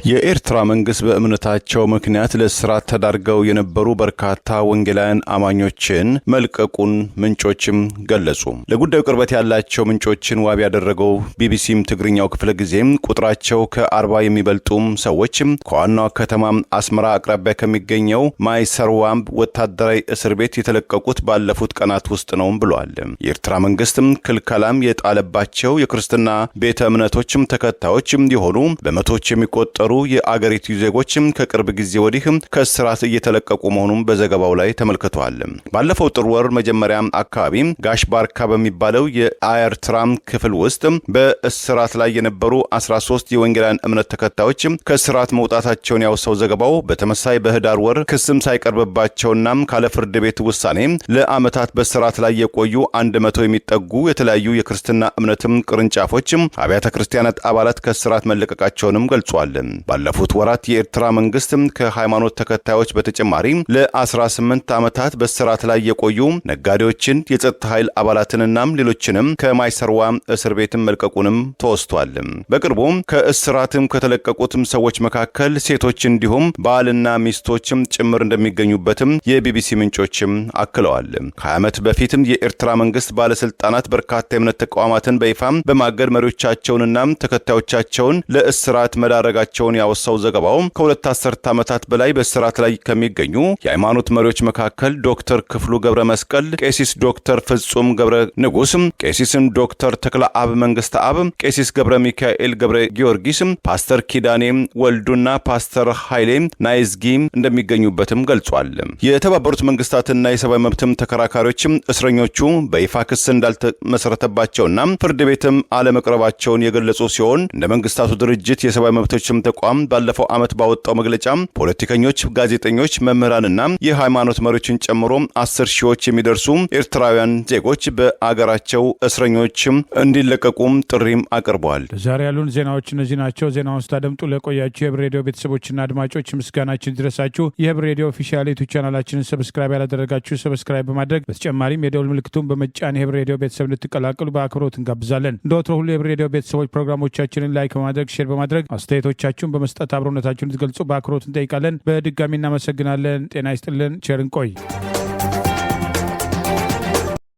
የኤርትራ መንግስት በእምነታቸው ምክንያት ለእስራት ተዳርገው የነበሩ በርካታ ወንጌላውያን አማኞችን መልቀቁን ምንጮችም ገለጹ። ለጉዳዩ ቅርበት ያላቸው ምንጮችን ዋቢ ያደረገው ቢቢሲም ትግርኛው ክፍለ ጊዜም ቁጥራቸው ከ40 የሚበልጡም ሰዎችም ከዋናው ከተማ አስመራ አቅራቢያ ከሚገኘው ማይሰርዋም ወታደራዊ እስር ቤት የተለቀቁት ባለፉት ቀናት ውስጥ ነው ብሏል። የኤርትራ መንግስትም ክልከላም የጣለባቸው የክርስትና ቤተ እምነቶችም ተከታዮችም የሆኑ በመቶዎች የሚቆጠሩ የአገሪቱ ዜጎችም ከቅርብ ጊዜ ወዲህ ከእስራት እየተለቀቁ መሆኑን በዘገባው ላይ ተመልክቷል። ባለፈው ጥር ወር መጀመሪያ አካባቢ ጋሽ ባርካ በሚባለው የኤርትራ ክፍል ውስጥ በእስራት ላይ የነበሩ 13 የወንጌላውያን እምነት ተከታዮች ከእስራት መውጣታቸውን ያወሳው ዘገባው በተመሳይ በህዳር ወር ክስም ሳይቀርብባቸውና ካለ ፍርድ ቤት ውሳኔ ለዓመታት በእስራት ላይ የቆዩ 100 የሚጠጉ የተለያዩ የክርስትና እምነትም ቅርንጫፎች አብያተ ክርስቲያናት አባላት ከእስራት መለቀቃቸውንም ገልጿል። ባለፉት ወራት የኤርትራ መንግስት ከሃይማኖት ተከታዮች በተጨማሪ ለ18 ዓመታት በእስራት ላይ የቆዩ ነጋዴዎችን፣ የጸጥታ ኃይል አባላትንና ሌሎችንም ከማይሰርዋ እስር ቤትም መልቀቁንም ተወስቷል። በቅርቡ ከእስራትም ከተለቀቁትም ሰዎች መካከል ሴቶች እንዲሁም ባልና ሚስቶችም ጭምር እንደሚገኙበትም የቢቢሲ ምንጮችም አክለዋል። ከ20 ዓመት በፊትም የኤርትራ መንግስት ባለስልጣናት በርካታ የእምነት ተቋማትን በይፋ በማገድ መሪዎቻቸውንና ተከታዮቻቸውን ለእስራት መዳረጋቸውን መሆናቸውን ያወሳው ዘገባው ከሁለት አስርት ዓመታት በላይ በስርዓት ላይ ከሚገኙ የሃይማኖት መሪዎች መካከል ዶክተር ክፍሉ ገብረ መስቀል፣ ቄሲስ ዶክተር ፍጹም ገብረ ንጉስ፣ ቄሲስም ዶክተር ተክለ አብ መንግስተ አብ፣ ቄሲስ ገብረ ሚካኤል ገብረ ጊዮርጊስ፣ ፓስተር ኪዳኔ ወልዱና ፓስተር ኃይሌ ናይዝጊ እንደሚገኙበትም ገልጿል። የተባበሩት መንግስታትና የሰብአዊ መብትም ተከራካሪዎችም እስረኞቹ በይፋ ክስ እንዳልተመሰረተባቸውና ፍርድ ቤትም አለመቅረባቸውን የገለጹ ሲሆን እንደ መንግስታቱ ድርጅት የሰብአዊ መብቶችም ተቋም ባለፈው ዓመት ባወጣው መግለጫ ፖለቲከኞች፣ ጋዜጠኞች፣ መምህራንና የሃይማኖት መሪዎችን ጨምሮ 10 ሺዎች የሚደርሱ ኤርትራውያን ዜጎች በአገራቸው እስረኞችም እንዲለቀቁም ጥሪም አቅርበዋል። ዛሬ ያሉን ዜናዎች እነዚህ ናቸው። ዜናውን ስታደምጡ ለቆያችሁ የህብር ሬዲዮ ቤተሰቦችና አድማጮች ምስጋናችን ይድረሳችሁ። የህብር ሬዲዮ ኦፊሻል ዩቲዩብ ቻናላችንን ሰብስክራይብ ያላደረጋችሁ ሰብስክራይብ በማድረግ በተጨማሪም የደውል ምልክቱን በመጫን የህብር ሬዲዮ ቤተሰብ እንድትቀላቀሉ በአክብሮት እንጋብዛለን። እንደወትሮ ሁሉ የህብር ሬዲዮ ቤተሰቦች ፕሮግራሞቻችንን ላይክ በማድረግ ሼር በማድረግ አስተያየቶቻችሁን በመስጠት አብሮነታችሁን እንድትገልጹ በአክብሮት እንጠይቃለን። በድጋሚ እናመሰግናለን። ጤና ይስጥልን። ቸር እንቆይ።